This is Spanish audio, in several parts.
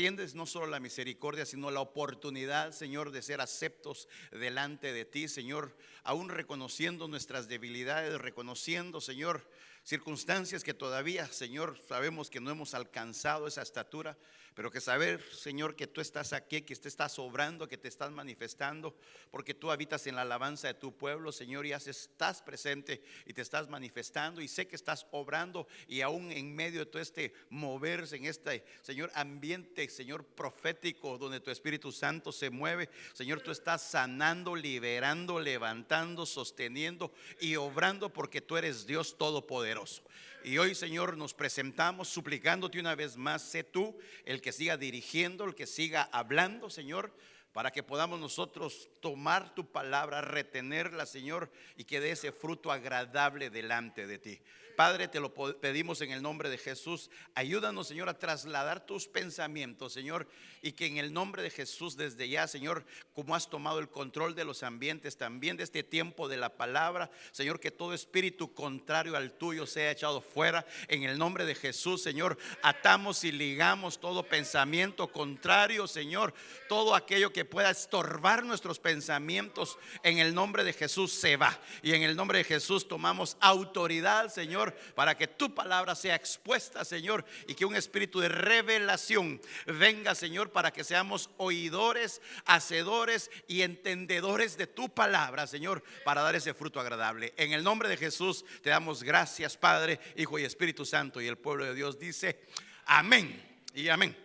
Entiendes no solo la misericordia, sino la oportunidad, Señor, de ser aceptos delante de ti, Señor, aún reconociendo nuestras debilidades, reconociendo, Señor, circunstancias que todavía, Señor, sabemos que no hemos alcanzado esa estatura, pero que saber, Señor, que tú estás aquí, que te estás obrando, que te estás manifestando, porque tú habitas en la alabanza de tu pueblo, Señor, y estás presente y te estás manifestando, y sé que estás obrando, y aún en medio de todo este moverse en este, Señor, ambiente, Señor, profético, donde tu Espíritu Santo se mueve, Señor, tú estás sanando, liberando, levantando, sosteniendo y obrando, porque tú eres Dios todopoderoso. Y hoy, Señor, nos presentamos suplicándote una vez más, sé tú el que siga dirigiendo, el que siga hablando, Señor, para que podamos nosotros tomar tu palabra, retenerla, Señor, y que dé ese fruto agradable delante de ti. Padre, te lo pedimos en el nombre de Jesús. Ayúdanos, Señor, a trasladar tus pensamientos, Señor, y que en el nombre de Jesús desde ya, Señor, como has tomado el control de los ambientes, también de este tiempo de la palabra, Señor, que todo espíritu contrario al tuyo sea echado fuera. En el nombre de Jesús, Señor, atamos y ligamos todo pensamiento contrario, Señor, todo aquello que pueda estorbar nuestros pensamientos, en el nombre de Jesús se va. Y en el nombre de Jesús tomamos autoridad, Señor, para que tu palabra sea expuesta, Señor, y que un espíritu de revelación venga, Señor, para que seamos oidores, hacedores y entendedores de tu palabra, Señor, para dar ese fruto agradable. En el nombre de Jesús te damos gracias, Padre, Hijo y Espíritu Santo. Y el pueblo de Dios dice amén y amén.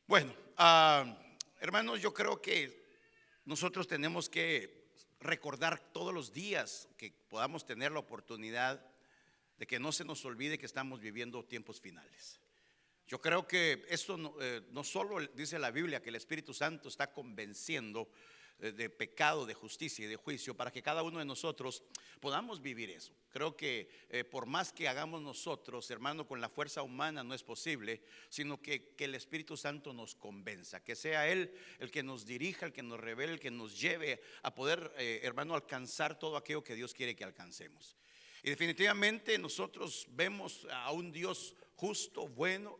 Bueno, hermanos, yo creo que nosotros tenemos que recordar todos los días que podamos tener la oportunidad de que no se nos olvide que estamos viviendo tiempos finales. Yo creo que esto no solo dice la Biblia que el Espíritu Santo está convenciendo de pecado, de justicia y de juicio, para que cada uno de nosotros podamos vivir eso. Creo que por más que hagamos nosotros, hermano, con la fuerza humana no es posible, sino que el Espíritu Santo nos convenza, que sea Él el que nos dirija, el que nos revele, el que nos lleve a poder, hermano, alcanzar todo aquello que Dios quiere que alcancemos. Y definitivamente nosotros vemos a un Dios justo, bueno,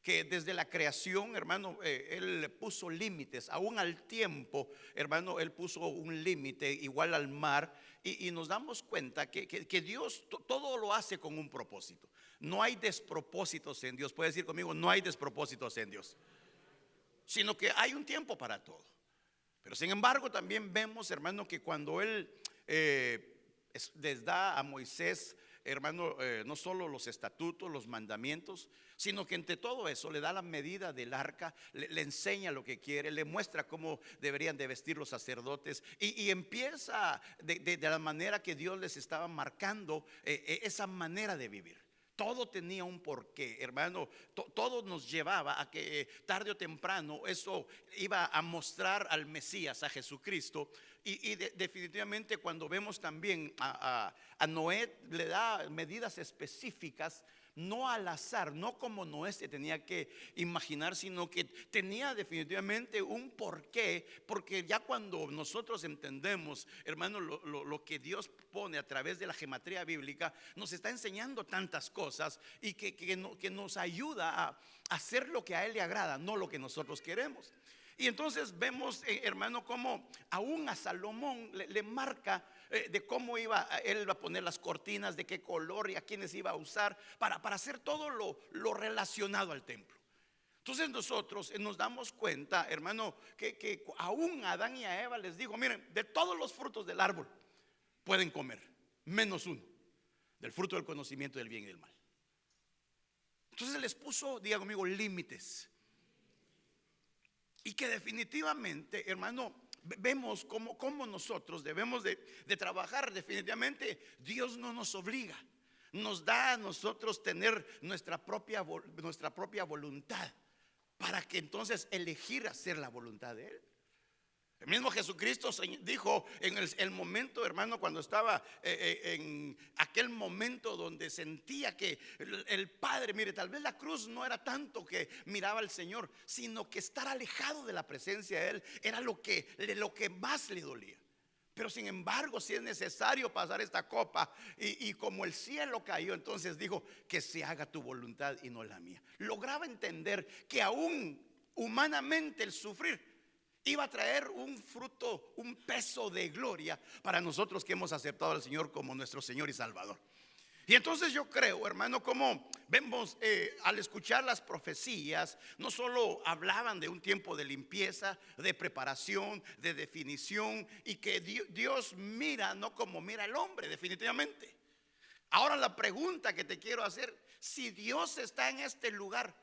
que desde la creación, hermano, Él puso límites, aún al tiempo, hermano, Él puso un límite igual al mar, y nos damos cuenta que Dios todo lo hace con un propósito. No hay despropósitos en Dios. Puede decir conmigo, no hay despropósitos en Dios, sino que hay un tiempo para todo. Pero sin embargo también vemos, hermano, que cuando Él les da a Moisés, hermano, no solo los estatutos, los mandamientos, sino que entre todo eso le da la medida del arca, le enseña lo que quiere, le muestra cómo deberían de vestir los sacerdotes, y empieza de la manera que Dios les estaba marcando esa manera de vivir. Todo tenía un porqué, hermano. Todo nos llevaba a que tarde o temprano eso iba a mostrar al Mesías, a Jesucristo. Y definitivamente cuando vemos también a Noé, le da medidas específicas, no al azar, no como Noé se tenía que imaginar, sino que tenía definitivamente un porqué. Porque ya cuando nosotros entendemos, hermano, lo que Dios pone a través de la gematría bíblica, nos está enseñando tantas cosas, y que nos ayuda a hacer lo que a Él le agrada, no lo que nosotros queremos. Y entonces vemos, hermano, como aún a Salomón le marca de cómo él va a poner las cortinas, de qué color y a quiénes iba a usar para hacer todo lo relacionado al templo. Entonces nosotros nos damos cuenta, hermano, que aún a Adán y a Eva les dijo: miren, de todos los frutos del árbol pueden comer, menos uno, del fruto del conocimiento del bien y del mal. Entonces les puso, diga conmigo, límites. Y que definitivamente, hermano, vemos cómo nosotros debemos de trabajar. Definitivamente Dios no nos obliga, nos da a nosotros tener nuestra propia voluntad, para que entonces elegir hacer la voluntad de Él. El mismo Jesucristo dijo en el momento, hermano, cuando estaba en aquel momento donde sentía que el Padre, mire, tal vez la cruz no era tanto que miraba al Señor, sino que estar alejado de la presencia de Él era lo que más le dolía. Pero sin embargo, si es necesario pasar esta copa, y como el cielo cayó, entonces dijo: que se haga tu voluntad y no la mía. Lograba entender que aún humanamente el sufrir iba a traer un fruto, un peso de gloria para nosotros que hemos aceptado al Señor como nuestro Señor y Salvador. Y entonces yo creo, hermano, como vemos al escuchar las profecías, no solo hablaban de un tiempo de limpieza, de preparación, de definición, y que Dios mira no como mira el hombre, definitivamente. Ahora la pregunta que te quiero hacer: si Dios está en este lugar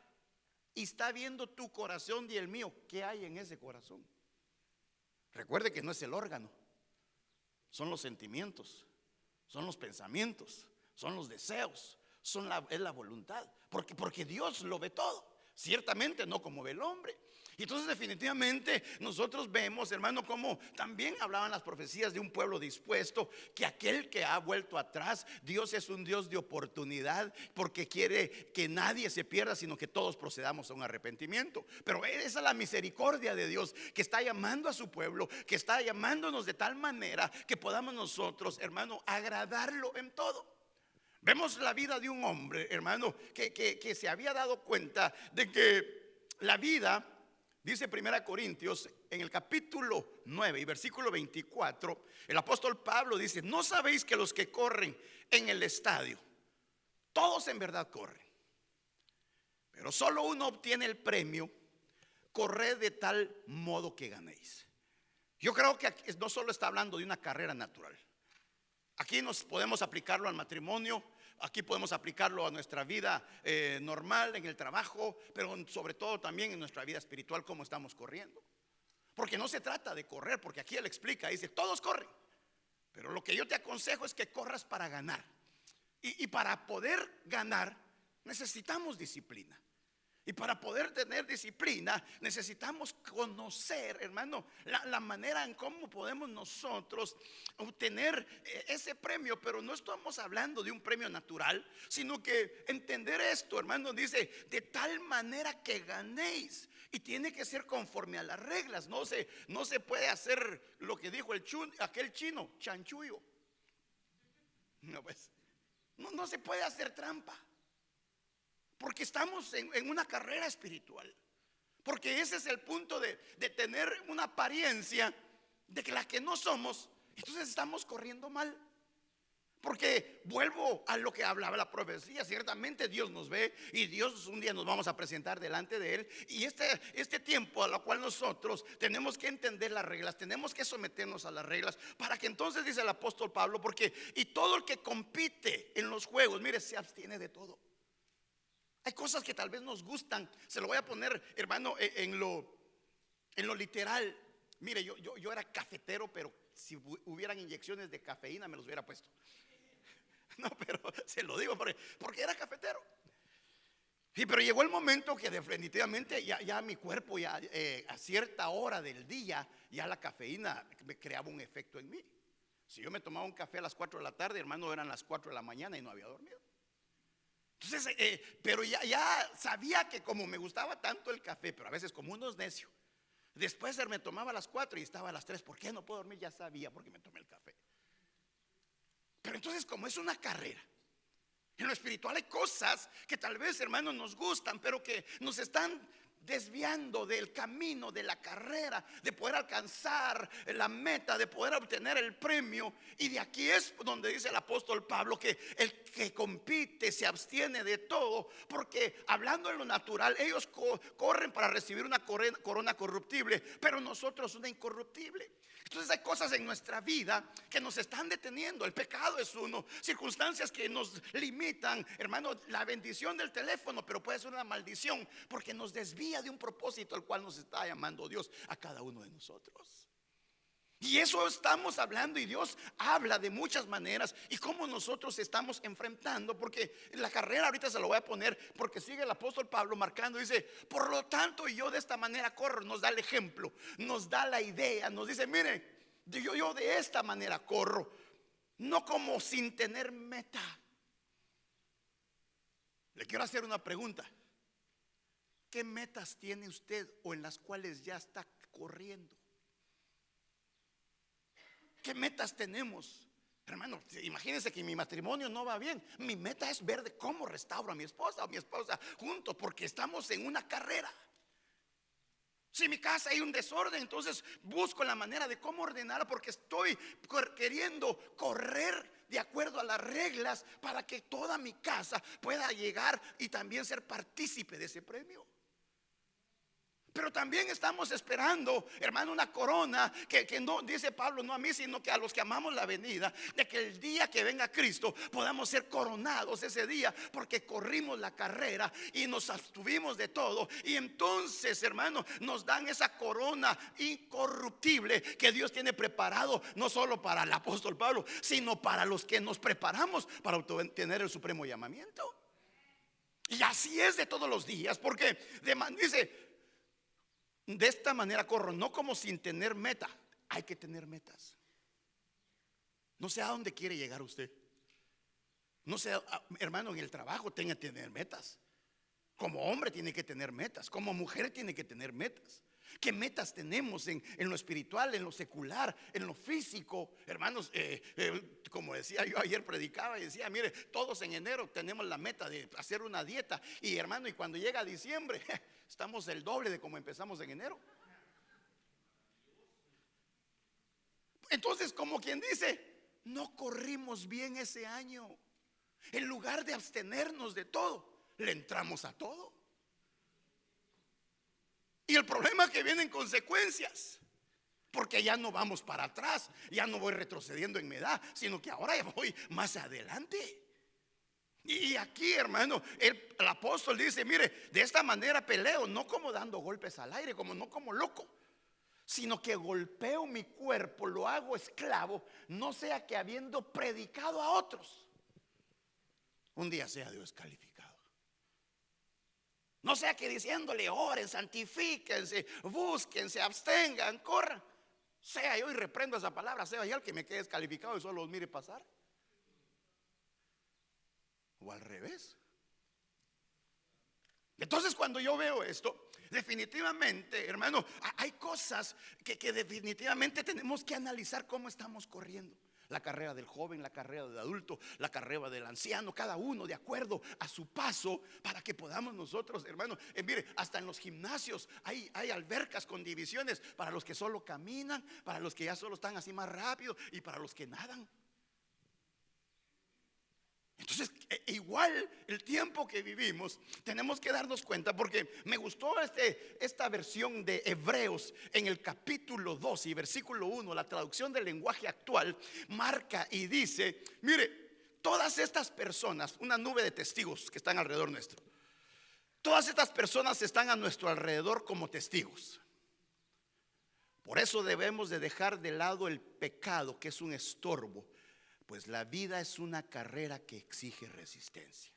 y está viendo tu corazón y el mío, ¿qué hay en ese corazón? Recuerde que no es el órgano, son los sentimientos, son los pensamientos, son los deseos, es la voluntad, porque Dios lo ve todo, ciertamente no como ve el hombre. Y entonces definitivamente nosotros vemos, hermano, como también hablaban las profecías de un pueblo dispuesto, que aquel que ha vuelto atrás, Dios es un Dios de oportunidad, porque quiere que nadie se pierda, sino que todos procedamos a un arrepentimiento. Pero esa es la misericordia de Dios, que está llamando a su pueblo, que está llamándonos de tal manera que podamos nosotros, hermano, agradarlo en todo. Vemos la vida de un hombre, hermano, que se había dado cuenta de que la vida, dice 1 Corintios en el capítulo 9 y versículo 24, el apóstol Pablo dice: ¿no sabéis que los que corren en el estadio, todos en verdad corren, pero solo uno obtiene el premio? Corred de tal modo que ganéis. Yo creo que aquí no solo está hablando de una carrera natural. Aquí nos podemos aplicarlo al matrimonio, aquí podemos aplicarlo a nuestra vida normal, en el trabajo, pero sobre todo también en nuestra vida espiritual, cómo estamos corriendo. Porque no se trata de correr, porque aquí él explica, dice: todos corren, pero lo que yo te aconsejo es que corras para ganar. Y para poder ganar necesitamos disciplina. Y para poder tener disciplina necesitamos conocer, hermano, la manera en cómo podemos nosotros obtener ese premio. Pero no estamos hablando de un premio natural, sino que entender esto, hermano, dice: de tal manera que ganéis. Y tiene que ser conforme a las reglas. No se puede hacer lo que dijo aquel chino, chanchullo. No, pues, no se puede hacer trampa. Porque estamos en una carrera espiritual. Porque ese es el punto de tener una apariencia de que la que no somos. Entonces estamos corriendo mal. Porque vuelvo a lo que hablaba la profecía. Ciertamente Dios nos ve, y Dios un día nos vamos a presentar delante de Él. Y este tiempo a lo cual nosotros tenemos que entender las reglas, tenemos que someternos a las reglas, para que entonces, dice el apóstol Pablo, y todo el que compite en los juegos, mire, se abstiene de todo. Hay cosas que tal vez nos gustan. Se lo voy a poner, hermano, en lo literal. Mire, yo era cafetero, pero si hubieran inyecciones de cafeína me los hubiera puesto. No, pero se lo digo porque era cafetero. Sí, pero llegó el momento que definitivamente ya mi cuerpo, ya a cierta hora del día, ya la cafeína me creaba un efecto en mí. Si yo me tomaba un café a las 4 de la tarde, hermano, eran las 4 de la mañana y no había dormido. Entonces, pero ya sabía que como me gustaba tanto el café, pero a veces como uno es necio, después me tomaba a las 4 y estaba a las 3. ¿Por qué no puedo dormir? Ya sabía, porque me tomé el café. Pero entonces, como es una carrera, en lo espiritual hay cosas que tal vez, hermanos, nos gustan, pero que nos están desviando del camino, de la carrera, de poder alcanzar la meta, de poder obtener el premio. Y de aquí es donde dice el apóstol Pablo que el que compite se abstiene de todo, porque hablando en lo natural, ellos corren para recibir una corona corruptible, pero nosotros una incorruptible. Entonces hay cosas en nuestra vida que nos están deteniendo. El pecado es uno, circunstancias que nos limitan, hermano, la bendición del teléfono, pero puede ser una maldición, porque nos desvía de un propósito al cual nos está llamando Dios a cada uno de nosotros. Y eso estamos hablando, y Dios habla de muchas maneras y cómo nosotros estamos enfrentando, porque la carrera ahorita se lo voy a poner, porque sigue el apóstol Pablo marcando, dice: por lo tanto yo de esta manera corro. Nos da el ejemplo, nos da la idea, nos dice: mire, yo de esta manera corro, no como sin tener meta. Le quiero hacer una pregunta: ¿qué metas tiene usted o en las cuales ya está corriendo? ¿Qué metas tenemos? Hermano, imagínense que mi matrimonio no va bien. Mi meta es ver de cómo restauro a mi esposa o mi esposa juntos, porque estamos en una carrera. Si en mi casa hay un desorden, entonces busco la manera de cómo ordenar, porque estoy queriendo correr de acuerdo a las reglas para que toda mi casa pueda llegar y también ser partícipe de ese premio. Pero también estamos esperando, hermano, una corona que no, dice Pablo, no a mí, sino que a los que amamos la venida, de que el día que venga Cristo podamos ser coronados ese día, porque corrimos la carrera y nos abstuvimos de todo. Y entonces, hermano, nos dan esa corona incorruptible que Dios tiene preparado, no solo para el apóstol Pablo, sino para los que nos preparamos para obtener el supremo llamamiento. Y así es de todos los días, porque dice: de esta manera corro, no como sin tener meta. Hay que tener metas. No sé a dónde quiere llegar usted. No sé, hermano, en el trabajo tiene que tener metas. Como hombre tiene que tener metas. Como mujer tiene que tener metas. ¿Qué metas tenemos en lo espiritual, en lo secular, en lo físico? Hermanos, como decía yo ayer, predicaba y decía: mire, todos en enero tenemos la meta de hacer una dieta. Y hermano, y cuando llega diciembre estamos el doble de como empezamos en enero. Entonces, como quien dice, no corrimos bien ese año. En lugar de abstenernos de todo, le entramos a todo. Y el problema es que vienen consecuencias, porque ya no vamos para atrás, ya no voy retrocediendo en mi edad, sino que ahora ya voy más adelante. Y aquí, hermano, el apóstol dice: mire, de esta manera peleo, no como dando golpes al aire, no como loco, sino que golpeo mi cuerpo, lo hago esclavo, no sea que habiendo predicado a otros, un día sea Dios descalificado. No sea que diciéndole: oren, santifíquense, búsquense, abstengan, corran, sea yo y reprendo esa palabra, sea yo el que me quede descalificado y solo los mire pasar. O al revés. Entonces, cuando yo veo esto, definitivamente, hermano, hay cosas que definitivamente tenemos que analizar cómo estamos corriendo. La carrera del joven, la carrera del adulto, la carrera del anciano, cada uno de acuerdo a su paso, para que podamos nosotros, hermano, mire, hasta en los gimnasios hay albercas con divisiones para los que solo caminan, para los que ya solo están así más rápido y para los que nadan. Entonces, igual el tiempo que vivimos, tenemos que darnos cuenta, porque me gustó esta versión de Hebreos en el capítulo 2 y versículo 1, la traducción del lenguaje actual, marca y dice: mire, todas estas personas, una nube de testigos que están alrededor nuestro, todas estas personas están a nuestro alrededor como testigos. Por eso debemos de dejar de lado el pecado, que es un estorbo, pues la vida es una carrera que exige resistencia.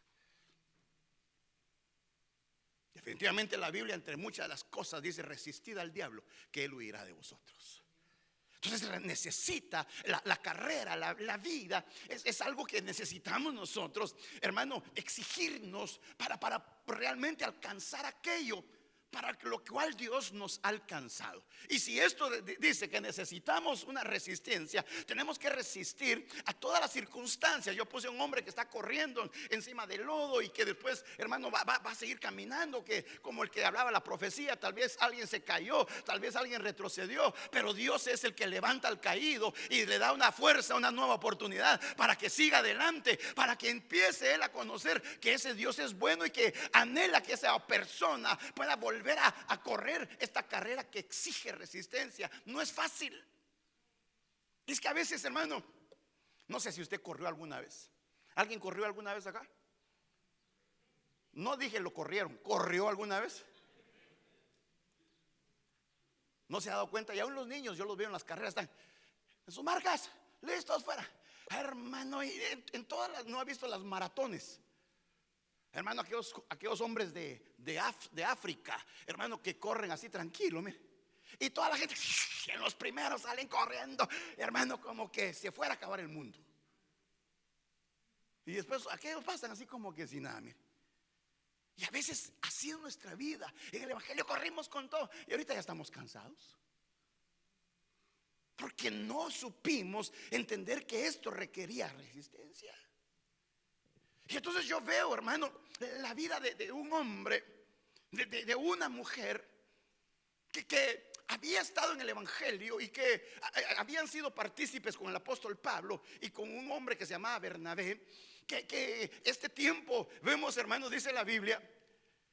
Definitivamente la Biblia, entre muchas de las cosas, dice: resistid al diablo, que él huirá de vosotros. Entonces necesita la carrera, la vida, es algo que necesitamos nosotros, hermano, exigirnos para realmente alcanzar aquello para lo cual Dios nos ha alcanzado. Y si esto dice que necesitamos una resistencia, tenemos que resistir a todas las circunstancias. Yo puse a un hombre que está corriendo encima del lodo y que después, hermano, va a seguir caminando, que como el que hablaba la profecía, tal vez alguien se cayó, tal vez alguien retrocedió, pero Dios es el que levanta al caído y le da una fuerza, una nueva oportunidad para que siga adelante, para que empiece él a conocer que ese Dios es bueno y que anhela que esa persona pueda volver a correr esta carrera que exige resistencia. No es fácil. Es que a veces, hermano, no sé si usted corrió alguna vez. ¿Alguien corrió alguna vez acá? No dije lo corrieron. ¿Corrió alguna vez? ¿No se ha dado cuenta? Y aún los niños, yo los veo en las carreras, están en sus marcas, listos, fuera. Hermano, en todas las, no ha visto las maratones. Hermano, aquellos hombres de África, hermano, que corren así tranquilo, mire. Y toda la gente en los primeros salen corriendo, hermano, como que se fuera a acabar el mundo. Y después aquellos pasan así como que sin nada, mire. Y a veces así es nuestra vida. En el evangelio corrimos con todo y ahorita ya estamos cansados, porque no supimos entender que esto requería resistencia. Y entonces yo veo, hermano, la vida de un hombre, de una mujer que que había estado en el evangelio y que habían sido partícipes con el apóstol Pablo y con un hombre que se llamaba Bernabé, que este tiempo vemos, hermanos, dice la Biblia,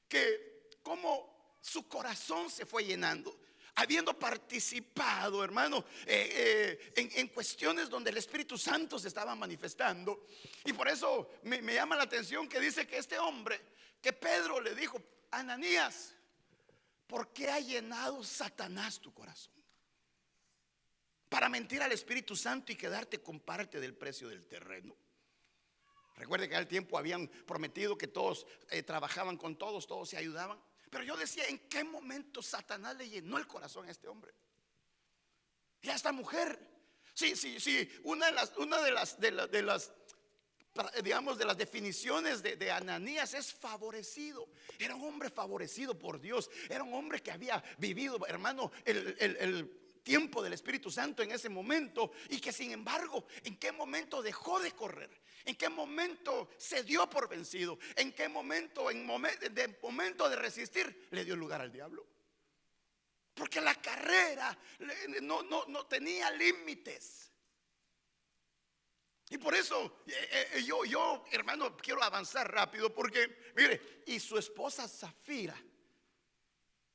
que como su corazón se fue llenando, habiendo participado, hermano, en cuestiones donde el Espíritu Santo se estaba manifestando. Y por eso me llama la atención que dice que este hombre, que Pedro le dijo: Ananías, ¿por qué ha llenado Satanás tu corazón para mentir al Espíritu Santo y quedarte con parte del precio del terreno? Recuerde que al tiempo habían prometido que todos trabajaban con todos, todos se ayudaban. Pero yo decía, ¿en qué momento Satanás le llenó el corazón a este hombre? Y a esta mujer. Sí, una de las digamos, de las definiciones de Ananías es favorecido. Era un hombre favorecido por Dios. Era un hombre que había vivido, hermano, el tiempo del Espíritu Santo en ese momento, y que sin embargo, ¿en qué momento dejó de correr? ¿En qué momento se dio por vencido? ¿En qué momento, momento de resistir, le dio lugar al diablo? Porque la carrera no tenía límites. Y por eso yo, hermano, quiero avanzar rápido, porque mire, y su esposa Zafira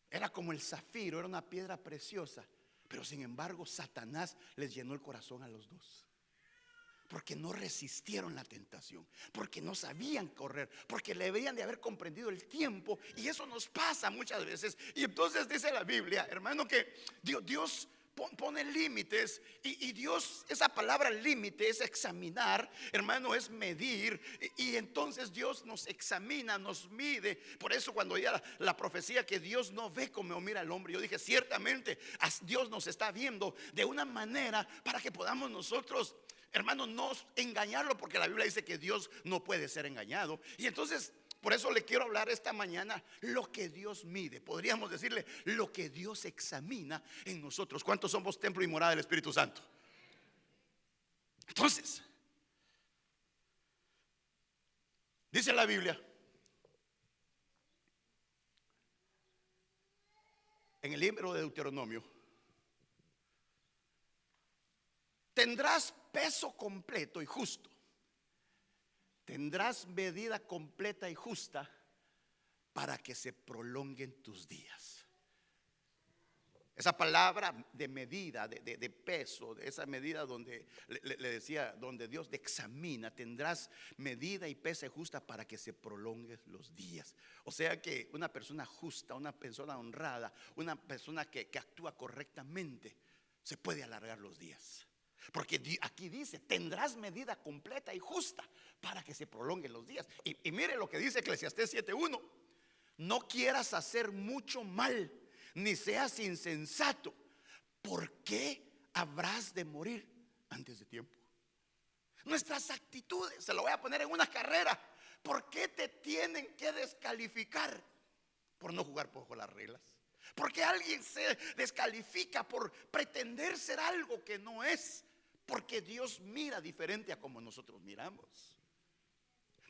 era como el zafiro, era una piedra preciosa. Pero sin embargo Satanás les llenó el corazón a los dos, porque no resistieron la tentación, porque no sabían correr, porque le debían de haber comprendido el tiempo. Y eso nos pasa muchas veces. Y entonces dice la Biblia, hermano, que Dios pone límites. Y Dios, esa palabra límite es examinar, hermano, es medir. Y entonces Dios nos examina, nos mide. Por eso cuando ya la profecía que Dios no ve como mira al hombre, yo dije, ciertamente Dios nos está viendo de una manera para que podamos nosotros, hermano, no engañarlo, porque la Biblia dice que Dios no puede ser engañado. Y entonces por eso le quiero hablar esta mañana lo que Dios mide. Podríamos decirle lo que Dios examina en nosotros. ¿Cuántos somos templo y morada del Espíritu Santo? Entonces, dice la Biblia en el libro de Deuteronomio: tendrás peso completo y justo, tendrás medida completa y justa para que se prolonguen tus días. Esa palabra de medida, de peso, de esa medida donde le decía, donde Dios te examina, tendrás medida y peso justa para que se prolonguen los días. O sea que una persona justa, una persona honrada, una persona que actúa correctamente, se puede alargar los días. Porque aquí dice, tendrás medida completa y justa para que se prolonguen los días. Y mire lo que dice Eclesiastés 7:1: no quieras hacer mucho mal, ni seas insensato, ¿por qué habrás de morir antes de tiempo? Nuestras actitudes, se lo voy a poner en una carrera. ¿Por qué te tienen que descalificar por no jugar bajo las reglas? ¿Por qué alguien se descalifica por pretender ser algo que no es? Porque Dios mira diferente a como nosotros miramos.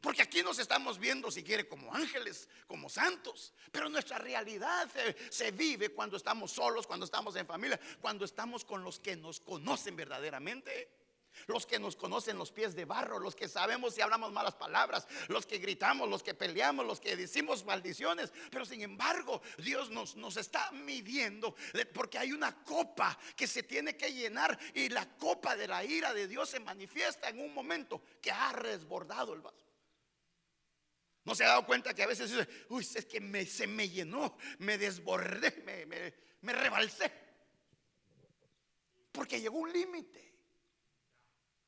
Porque aquí nos estamos viendo, si quiere, como ángeles, como santos. Pero nuestra realidad se vive cuando estamos solos, cuando estamos en familia, cuando estamos con los que nos conocen verdaderamente. Los que nos conocen los pies de barro, los que sabemos si hablamos malas palabras, los que gritamos, los que peleamos, los que decimos maldiciones. Pero sin embargo Dios nos está midiendo, porque hay una copa que se tiene que llenar, y la copa de la ira de Dios se manifiesta en un momento que ha desbordado el vaso. ¿No se ha dado cuenta que a veces dice, uy, es que se me llenó, me desbordé, me rebalsé? Porque llegó un límite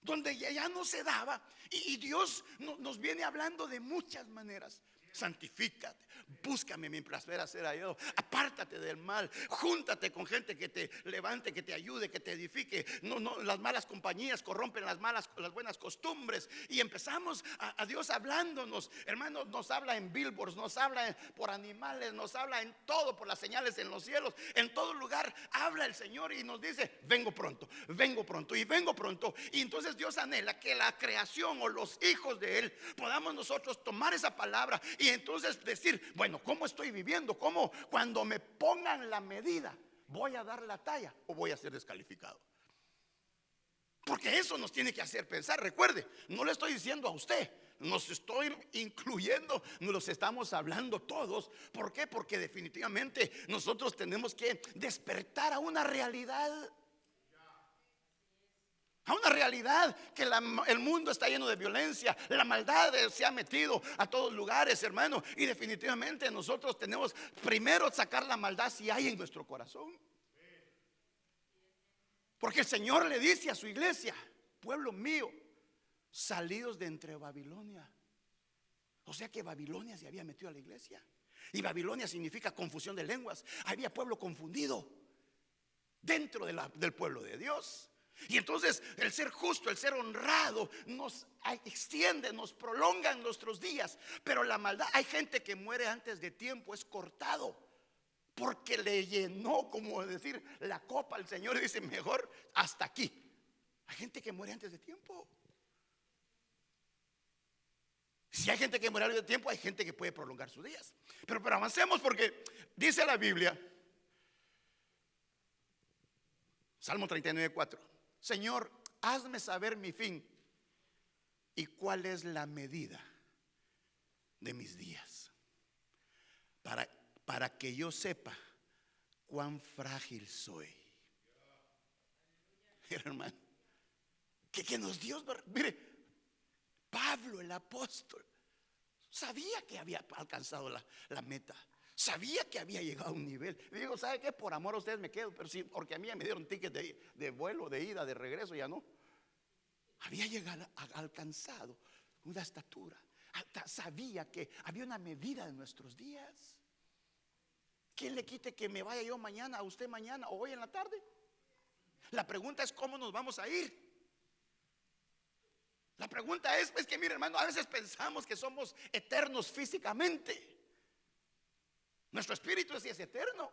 donde ya no se daba. Y Dios nos viene hablando de muchas maneras. Santifícate, búscame mientras veas ser hallado, apártate del mal, júntate con gente que te levante, que te ayude, que te edifique. No, las malas compañías corrompen las buenas costumbres. Y empezamos a Dios hablándonos, hermanos. Nos habla en billboards, nos habla por animales, nos habla en todo, por las señales en los cielos. En todo lugar habla el Señor y nos dice, vengo pronto, vengo pronto y vengo pronto. Y entonces Dios anhela que la creación o los hijos de Él podamos nosotros tomar esa palabra y entonces decir, bueno, ¿cómo estoy viviendo? ¿Cómo cuando me pongan la medida ¿voy a dar la talla o voy a ser descalificado? Porque eso nos tiene que hacer pensar. Recuerde, no le estoy diciendo a usted, nos estoy incluyendo, nos los estamos hablando todos. ¿Por qué? Porque definitivamente nosotros tenemos que despertar a una realidad. A una realidad que el mundo está lleno de violencia. La maldad se ha metido a todos lugares, hermano. Y definitivamente nosotros tenemos primero sacar la maldad si hay en nuestro corazón. Porque el Señor le dice a su iglesia: pueblo mío, salidos de entre Babilonia. O sea que Babilonia se había metido a la iglesia. Y Babilonia significa confusión de lenguas. Había pueblo confundido dentro del pueblo de Dios. Y entonces el ser justo, el ser honrado nos extiende, nos prolonga en nuestros días. Pero la maldad, hay gente que muere antes de tiempo, es cortado, porque le llenó, como decir, la copa al Señor y dice: mejor hasta aquí. Hay gente que muere antes de tiempo. Si hay gente que muere antes de tiempo, hay gente que puede prolongar sus días. Pero avancemos, porque dice la Biblia, Salmo 39:4: Señor, hazme saber mi fin y cuál es la medida de mis días, para que yo sepa cuán frágil soy. Hermano, que nos Dios, mire, Pablo el apóstol sabía que había alcanzado la meta. Sabía que había llegado a un nivel. Y digo: ¿sabe qué? Por amor a ustedes me quedo. Pero sí, porque a mí me dieron ticket de vuelo, de ida, de regreso, ya no. Había llegado, alcanzado una estatura. Sabía que había una medida de nuestros días. ¿Quién le quite que me vaya yo mañana, a usted mañana o hoy en la tarde? La pregunta es: ¿cómo nos vamos a ir? La pregunta es que mire, hermano, a veces pensamos que somos eternos físicamente. Nuestro espíritu sí es eterno.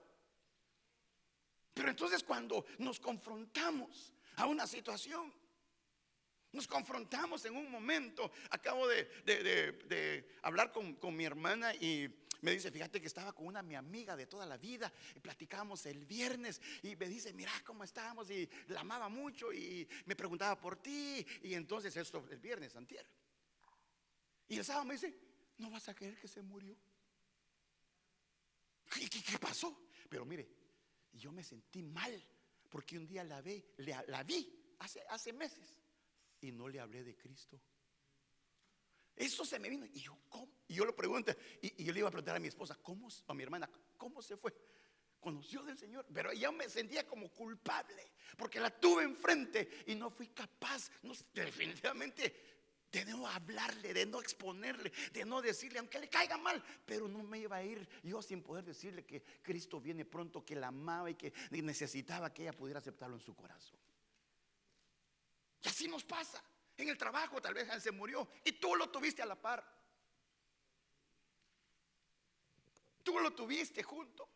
Pero entonces cuando nos confrontamos a una situación, nos confrontamos en un momento. Acabo de hablar con mi hermana y me dice: fíjate que estaba con mi amiga de toda la vida y platicábamos el viernes, y me dice: mira cómo estábamos, y la amaba mucho y me preguntaba por ti. Y entonces esto el viernes antier, y el sábado me dice: no vas a creer que se murió. ¿Qué pasó? Pero mire, yo me sentí mal porque un día la vi hace meses y no le hablé de Cristo. Eso se me vino y yo, ¿cómo? Y yo lo pregunté, y yo le iba a preguntar a mi esposa, ¿cómo? A mi hermana, ¿cómo se fue? Conoció del Señor, pero yo me sentía como culpable porque la tuve enfrente y no fui capaz, definitivamente, de no hablarle, de no exponerle, de no decirle, aunque le caiga mal. Pero no me iba a ir yo sin poder decirle que Cristo viene pronto, que la amaba y que necesitaba que ella pudiera aceptarlo en su corazón. Y así nos pasa. En el trabajo tal vez él se murió y tú lo tuviste a la par. Tú lo tuviste junto.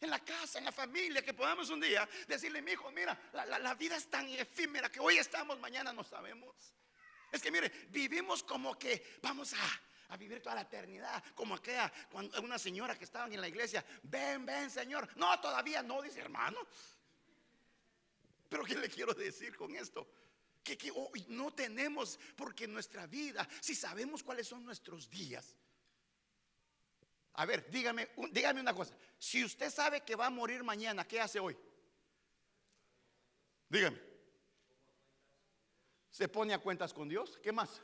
En la casa, en la familia, que podamos un día decirle: mi hijo, mira, la vida es tan efímera que hoy estamos, mañana no sabemos. Es que mire, vivimos como que vamos a vivir toda la eternidad. Como aquella, cuando una señora que estaba en la iglesia: ven, Señor. No, todavía no, dice: hermano. Pero ¿qué le quiero decir con esto? Que hoy no tenemos, porque nuestra vida, si sabemos cuáles son nuestros días. A ver, dígame una cosa. Si usted sabe que va a morir mañana, ¿qué hace hoy? Dígame. Se pone a cuentas con Dios. ¿Qué más?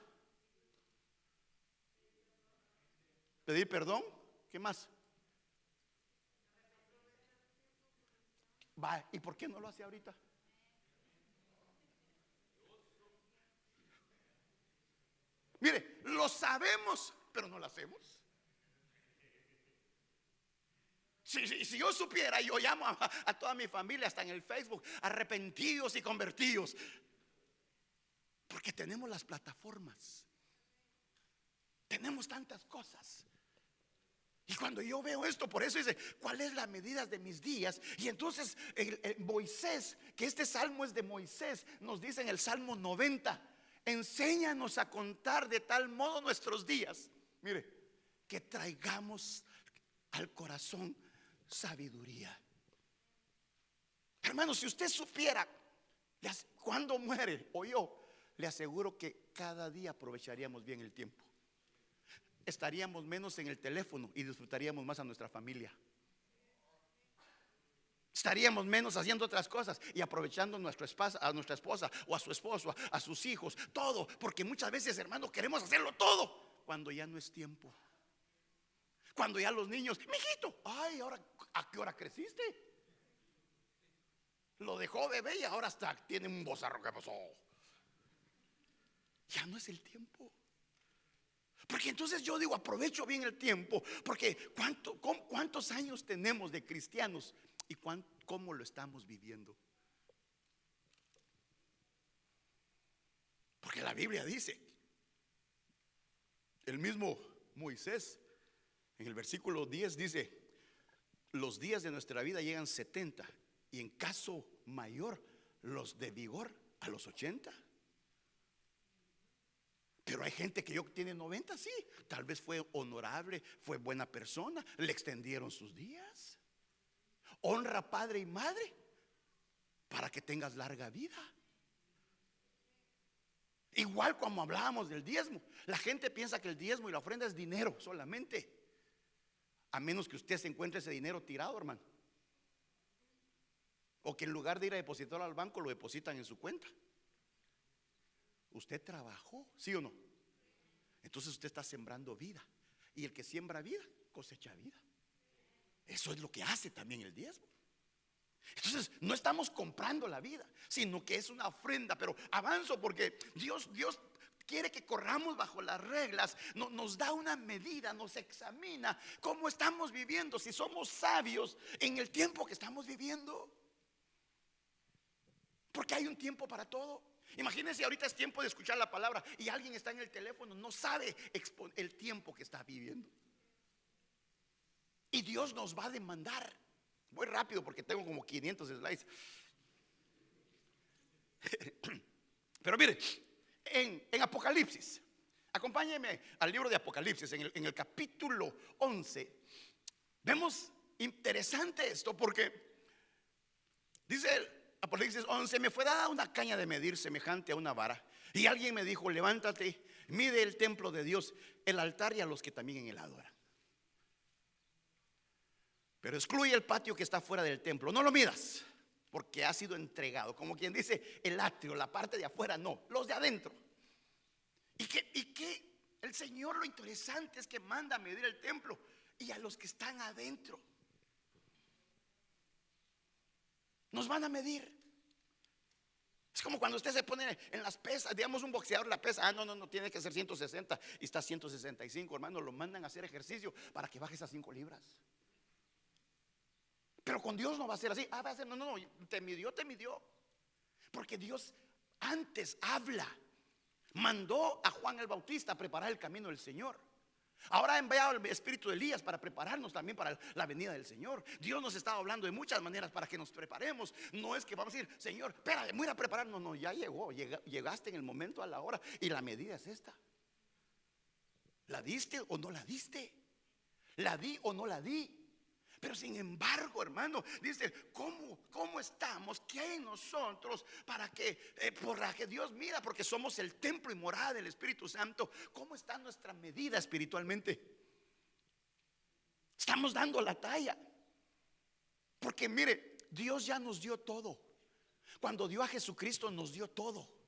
Pedir perdón. ¿Qué más? Va, ¿y por qué no lo hace ahorita? Mire, lo sabemos, pero no lo hacemos. Si yo supiera, yo llamo a toda mi familia, hasta en el Facebook, arrepentidos y convertidos. Porque tenemos las plataformas, tenemos tantas cosas. Y cuando yo veo esto, por eso dice: ¿cuál es la medida de mis días? Y entonces Moisés, que este salmo es de Moisés, nos dice en el Salmo 90: enséñanos a contar de tal modo nuestros días, mire, que traigamos al corazón sabiduría. Hermano, si usted supiera cuándo muere o yo, le aseguro que cada día aprovecharíamos bien el tiempo. Estaríamos menos en el teléfono y disfrutaríamos más a nuestra familia. Estaríamos menos haciendo otras cosas y aprovechando a nuestra esposa o a su esposo, a sus hijos, todo. Porque muchas veces, hermano, queremos hacerlo todo cuando ya no es tiempo. Cuando ya los niños, mijito, ay, ahora, ¿a qué hora creciste? Lo dejó bebé y ahora hasta tiene un bozarro. ¿Qué pasó? Ya no es el tiempo. Porque entonces yo digo, aprovecho bien el tiempo. Porque ¿cuántos años tenemos de cristianos? ¿Y cómo lo estamos viviendo? Porque la Biblia dice, el mismo Moisés en el versículo 10 dice: los días de nuestra vida llegan 70 y en caso mayor los de vigor a los 80. Pero hay gente que tiene 90, sí, tal vez fue honorable, fue buena persona, le extendieron sus días. Honra padre y madre para que tengas larga vida. Igual como hablábamos del diezmo, la gente piensa que el diezmo y la ofrenda es dinero solamente, a menos que usted se encuentre ese dinero tirado, hermano, o que en lugar de ir a depositarlo al banco lo depositan en su cuenta. Usted trabajó, ¿sí o no? Entonces usted está sembrando vida, y el que siembra vida cosecha vida. Eso es lo que hace también el diezmo. Entonces no estamos comprando la vida, sino que es una ofrenda. Pero avanzo porque Dios quiere que corramos bajo las reglas. Nos da una medida, nos examina cómo estamos viviendo, si somos sabios en el tiempo que estamos viviendo. Porque hay un tiempo para todo. Imagínense, ahorita es tiempo de escuchar la palabra y alguien está en el teléfono, no sabe el tiempo que está viviendo. Y Dios nos va a demandar. Voy rápido porque tengo como 500 slides. Pero mire, en Apocalipsis, acompáñenme al libro de Apocalipsis, en el capítulo 11. Vemos interesante esto porque dice el Apocalipsis 11: me fue dada una caña de medir semejante a una vara, y alguien me dijo: levántate, mide el templo de Dios, el altar y a los que también en él adoran. Pero excluye el patio que está fuera del templo, no lo midas, porque ha sido entregado. Como quien dice, el atrio, la parte de afuera, no, los de adentro. Y que el Señor, lo interesante es que manda a medir el templo y a los que están adentro. Nos van a medir. Es como cuando usted se pone en las pesas, digamos un boxeador la pesa, no, tiene que ser 160 y está 165, hermano, lo mandan a hacer ejercicio para que baje esas 5 libras. Pero con Dios no va a ser así. Va a ser, no, te midió. Porque Dios antes mandó a Juan el Bautista a preparar el camino del Señor. Ahora ha enviado el espíritu de Elías para prepararnos también para la venida del Señor. Dios nos está hablando de muchas maneras para que nos preparemos. No es que vamos a decir: Señor, espérate, voy a preparar. No, ya llegaste en el momento, a la hora, y la medida es esta. ¿La diste o no la diste? ¿La di o no la di? Pero sin embargo, hermano, dice: ¿cómo estamos? ¿Qué hay en nosotros para que Dios mira? Porque somos el templo y morada del Espíritu Santo. ¿Cómo está nuestra medida espiritualmente? Estamos dando la talla. Porque mire, Dios ya nos dio todo. Cuando dio a Jesucristo nos dio todo.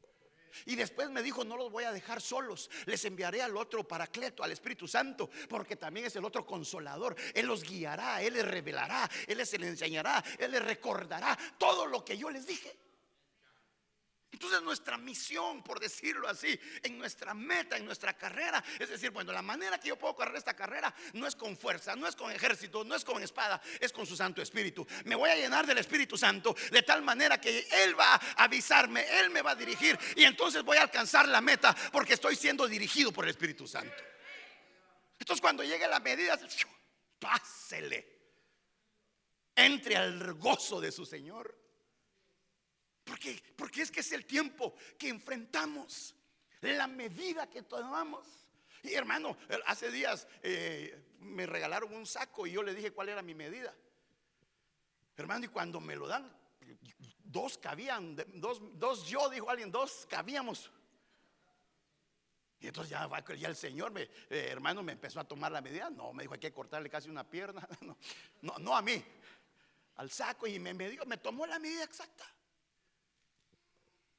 Y después me dijo: no los voy a dejar solos, les enviaré al otro Paracleto, al Espíritu Santo, porque también es el otro Consolador. Él los guiará, Él les revelará, Él les enseñará, Él les recordará todo lo que yo les dije. Entonces nuestra misión, por decirlo así, en nuestra meta, en nuestra carrera, es decir, bueno, la manera que yo puedo correr esta carrera no es con fuerza, no es con ejército, no es con espada, es con su Santo Espíritu. Me voy a llenar del Espíritu Santo de tal manera que Él va a avisarme, Él me va a dirigir, y entonces voy a alcanzar la meta porque estoy siendo dirigido por el Espíritu Santo. Entonces cuando llegue la medida, pásele, entre al gozo de su Señor. Porque es que es el tiempo que enfrentamos, la medida que tomamos. Y hermano, hace días me regalaron un saco y yo le dije cuál era mi medida. Hermano, y cuando me lo dan, dos cabían, dos yo, dijo alguien, dos cabíamos. Y entonces ya el Señor, hermano, me empezó a tomar la medida. No, me dijo, hay que cortarle casi una pierna. No a mí, al saco, y me tomó la medida exacta.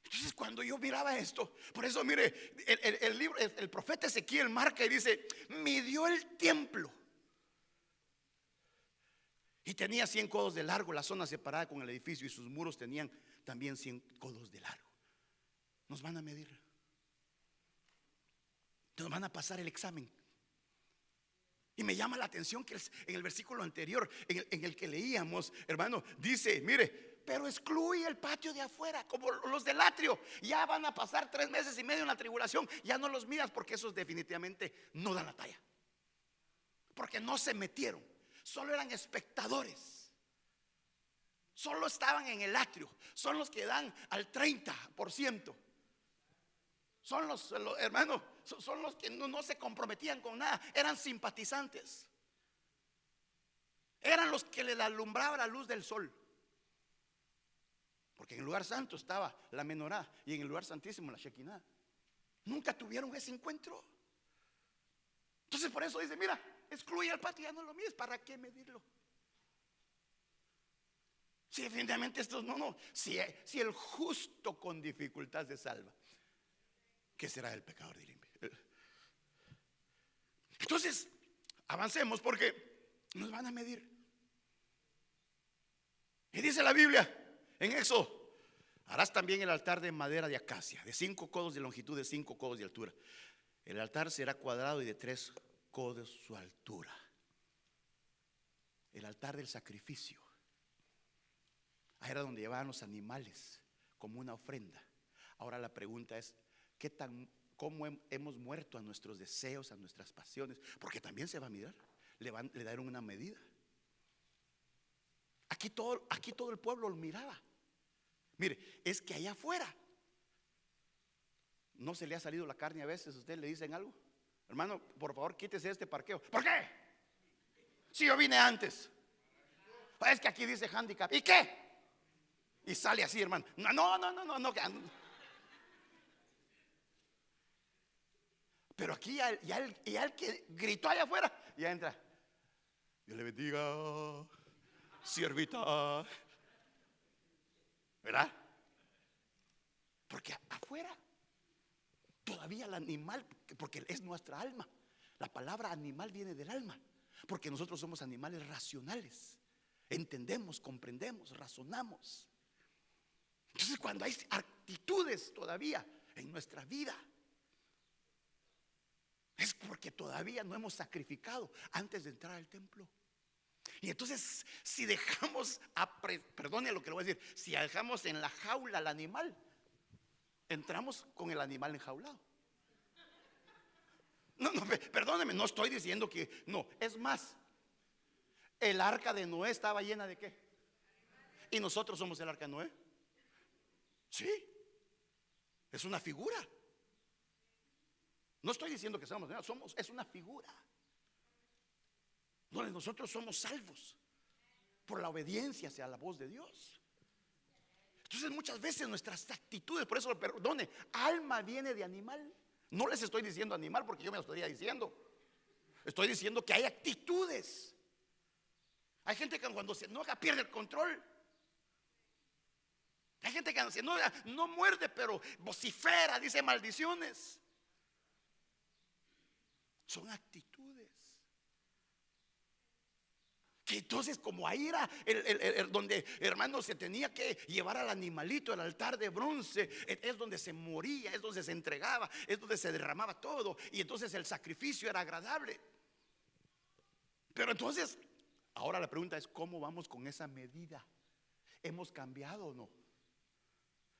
Entonces cuando yo miraba esto, por eso mire, el libro, el profeta Ezequiel marca y dice, midió el templo y tenía 100 codos de largo, la zona separada con el edificio, y sus muros tenían también 100 codos de largo. Nos van a medir, nos van a pasar el examen. Y me llama la atención que en el versículo anterior, en el que leíamos, hermano, dice, mire, pero excluye el patio de afuera, como los del atrio. Ya van a pasar 3 meses y medio en la tribulación, ya no los miras, porque esos definitivamente no dan la talla, porque no se metieron, solo eran espectadores, solo estaban en el atrio. Son los que dan al 30%. Son los hermanos, son los que no se comprometían con nada, eran simpatizantes, eran los que le alumbraba la luz del sol. Porque en el lugar santo estaba la menorá y en el lugar santísimo la shekinah. Nunca tuvieron ese encuentro. Entonces por eso dice, mira, excluye al patio, ya no lo mires, ¿para qué medirlo? Si definitivamente estos si el justo con dificultad se salva, ¿qué será el pecador? Entonces avancemos, porque nos van a medir. Y dice la Biblia en Éxodo, harás también el altar de madera de acacia, de 5 codos de longitud, de 5 codos de altura. El altar será cuadrado y de 3 codos su altura. El altar del sacrificio. Ahí era donde llevaban los animales como una ofrenda. Ahora la pregunta es, ¿cómo hemos muerto a nuestros deseos, a nuestras pasiones? Porque también se va a mirar. Le dieron una medida. Aquí todo el pueblo lo miraba. Mire, es que allá afuera no se le ha salido la carne a veces. ¿Ustedes le dicen algo? Hermano, por favor, quítese este parqueo. ¿Por qué? Si yo vine antes. Es que aquí dice handicap. ¿Y qué? Y sale así, hermano. No. Pero aquí ya el que gritó allá afuera, ya entra. Dios le bendiga, siervita. ¿Verdad? Porque afuera todavía el animal, porque es nuestra alma. La palabra animal viene del alma, porque nosotros somos animales racionales. Entendemos, comprendemos, razonamos. Entonces cuando hay actitudes todavía en nuestra vida, es porque todavía no hemos sacrificado antes de entrar al templo. Y entonces si dejamos, perdone lo que le voy a decir, si dejamos en la jaula al animal, entramos con el animal enjaulado. No, perdóneme, no estoy diciendo que no. Es más, el arca de Noé estaba llena de ¿qué? Y nosotros somos el arca de Noé. Sí, es una figura. No estoy diciendo que somos, es una figura donde nosotros somos salvos por la obediencia hacia la voz de Dios. Entonces muchas veces nuestras actitudes, por eso perdone, alma viene de animal. No les estoy diciendo animal porque yo me lo estaría diciendo. Estoy diciendo que hay actitudes. Hay gente que cuando se enoja pierde el control. Hay gente que se enoja, no muerde, pero vocifera, dice maldiciones. Son actitudes. Que entonces como ahí era donde, hermano, se tenía que llevar al animalito, el altar de bronce, es donde se moría, es donde se entregaba, es donde se derramaba todo. Y entonces el sacrificio era agradable. Pero entonces, ahora la pregunta es, ¿cómo vamos con esa medida? ¿Hemos cambiado o no?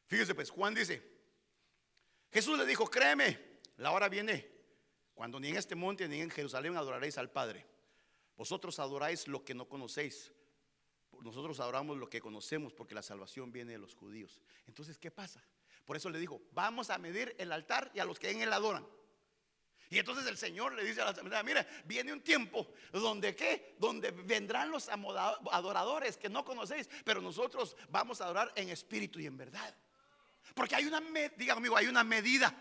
Fíjese pues, Juan dice, Jesús le dijo, créeme, la hora viene cuando ni en este monte ni en Jerusalén adoraréis al Padre. Vosotros adoráis lo que no conocéis, nosotros adoramos lo que conocemos, porque la salvación viene de los judíos. Entonces, ¿qué pasa? Por eso le dijo, vamos a medir el altar y a los que en él adoran. Y entonces el Señor le dice a la asamblea: mira, viene un tiempo donde ¿qué? Donde vendrán los adoradores que no conocéis, pero nosotros vamos a adorar en espíritu y en verdad. Porque hay una, diga conmigo, hay una medida.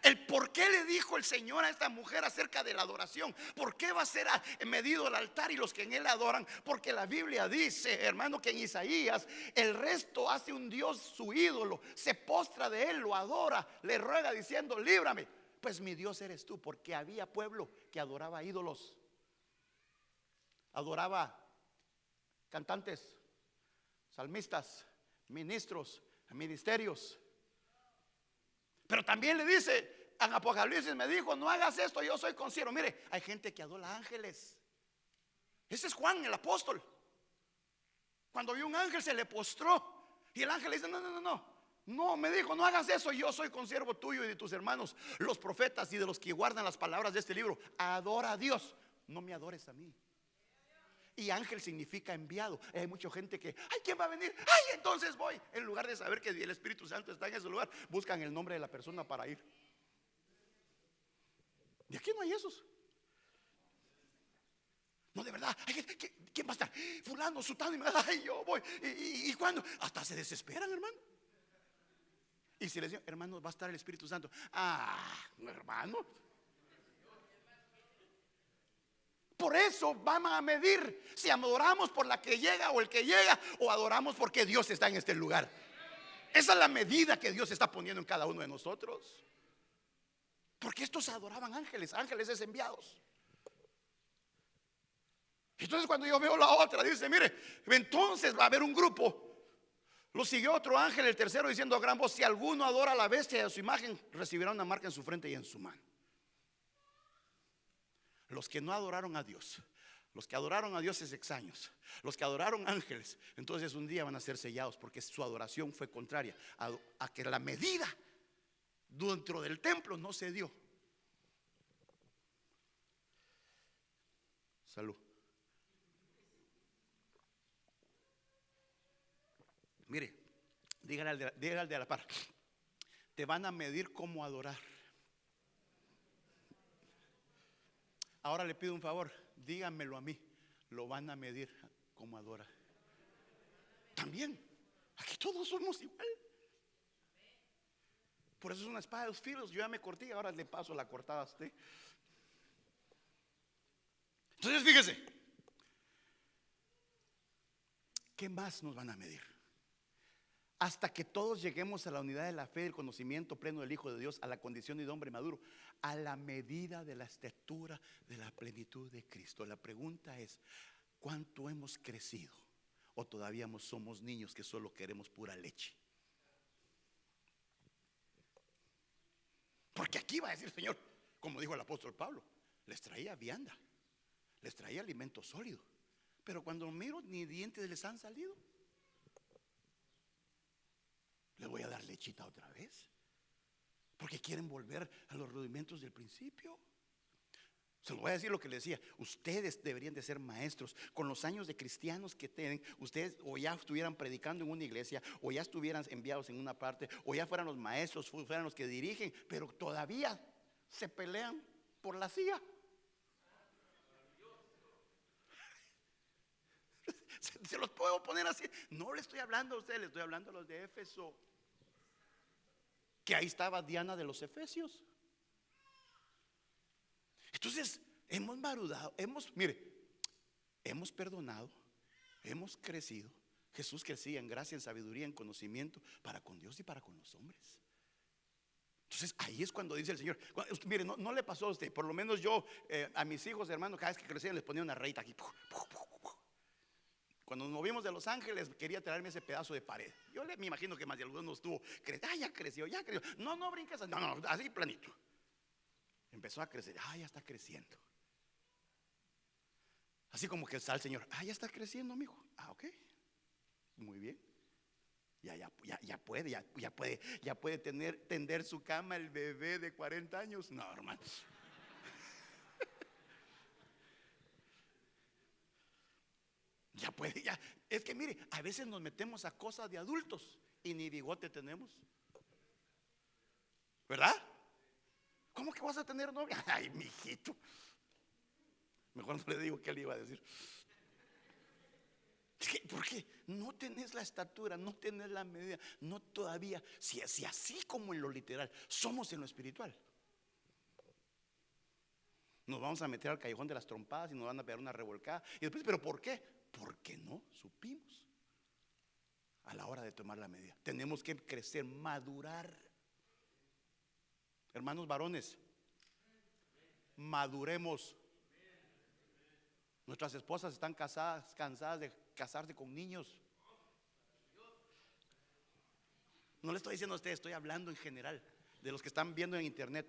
El por qué le dijo el Señor a esta mujer acerca de la adoración. ¿Por qué va a ser medido el altar y los que en él adoran? Porque la Biblia dice, hermano, que en Isaías el resto hace un Dios su ídolo, se postra de él, lo adora, le ruega diciendo: líbrame, pues mi Dios eres tú. Porque había pueblo que adoraba ídolos, adoraba cantantes, salmistas, ministros, ministerios. Pero también le dice en Apocalipsis, me dijo: no hagas esto, yo soy consiervo. Mire, hay gente que adora ángeles. Ese es Juan el apóstol. Cuando vio un ángel se le postró. Y el ángel le dice: no, me dijo: no hagas eso, yo soy consiervo tuyo y de tus hermanos, los profetas, y de los que guardan las palabras de este libro. Adora a Dios, no me adores a mí. Y ángel significa enviado. Hay mucha gente que: ay, ¿quién va a venir? Ay, entonces voy. En lugar de saber que el Espíritu Santo está en ese lugar, buscan el nombre de la persona para ir. Y aquí no hay esos. No, de verdad. ¿Quién va a estar? Fulano, sutano. Y ay, yo voy. ¿Y cuándo? Hasta se desesperan, hermano. Y si les digo: hermano, va a estar el Espíritu Santo. Hermano. Por eso vamos a medir si adoramos por la que llega o el que llega, o adoramos porque Dios está en este lugar. Esa es la medida que Dios está poniendo en cada uno de nosotros. Porque estos adoraban ángeles, ángeles es enviados. Entonces cuando yo veo la otra, dice: mire, entonces va a haber un grupo. Lo siguió otro ángel, el tercero, diciendo a gran voz: si alguno adora a la bestia y a su imagen, recibirá una marca en su frente y en su mano. Los que no adoraron a Dios, los que adoraron a dioses extraños, los que adoraron ángeles, entonces un día van a ser sellados, porque su adoración fue contraria a que la medida dentro del templo no se dio. Salud. Mire, dígale al de la par: te van a medir cómo adorar. Ahora le pido un favor, díganmelo a mí: lo van a medir cómo adora. También, aquí todos somos igual. Por eso es una espada de dos filos. Yo ya me corté, ahora le paso la cortada a usted. Entonces fíjese, ¿qué más nos van a medir? Hasta que todos lleguemos a la unidad de la fe y el conocimiento pleno del Hijo de Dios, a la condición de hombre maduro, a la medida de la estatura de la plenitud de Cristo. La pregunta es: ¿cuánto hemos crecido? ¿O todavía somos niños que solo queremos pura leche? Porque aquí va a decir el Señor, como dijo el apóstol Pablo: les traía vianda, les traía alimento sólido, pero cuando miro, ni dientes les han salido. Le voy a dar lechita otra vez, porque quieren volver a los rudimentos del principio. Se lo voy a decir lo que le decía: ustedes deberían de ser maestros. Con los años de cristianos que tienen, ustedes o ya estuvieran predicando en una iglesia, o ya estuvieran enviados en una parte, o ya fueran los maestros, fueran los que dirigen, pero todavía se pelean por la silla. Se los puedo poner así. No le estoy hablando a ustedes, le estoy hablando a los de Éfeso, que ahí estaba Diana de los Efesios. Entonces hemos marudado, hemos perdonado, hemos crecido. Jesús crecía en gracia, en sabiduría, en conocimiento, para con Dios y para con los hombres. Entonces ahí es cuando dice el Señor: mire, no le pasó a usted, por lo menos yo, a mis hijos, hermanos, cada vez que crecían les ponía una rayita aquí. Cuando nos movimos de Los Ángeles, quería traerme ese pedazo de pared. Yo me imagino que más de algunos estuvo: ya creció, ya creció. No brinques, no, así planito. Empezó a crecer, ya está creciendo. Así como que está el Señor: ya está creciendo, amigo. Ok, muy bien. Ya puede tender su cama el bebé de 40 años. No, hermano. Ya puede, ya. Es que mire, a veces nos metemos a cosas de adultos y ni bigote tenemos, ¿verdad? ¿cómo que vas a tener novia? Ay, mijito. Mejor no le digo qué le iba a decir. Porque no tenés la estatura, no tenés la medida, no todavía. Si así como en lo literal somos en lo espiritual, nos vamos a meter al callejón de las trompadas y nos van a pegar una revolcada. Y después, ¿pero por qué? Porque no supimos a la hora de tomar la medida. Tenemos que crecer, madurar. Hermanos varones, maduremos. Nuestras esposas están cansadas de casarse con niños. No le estoy diciendo a ustedes, estoy hablando en general de los que están viendo en internet.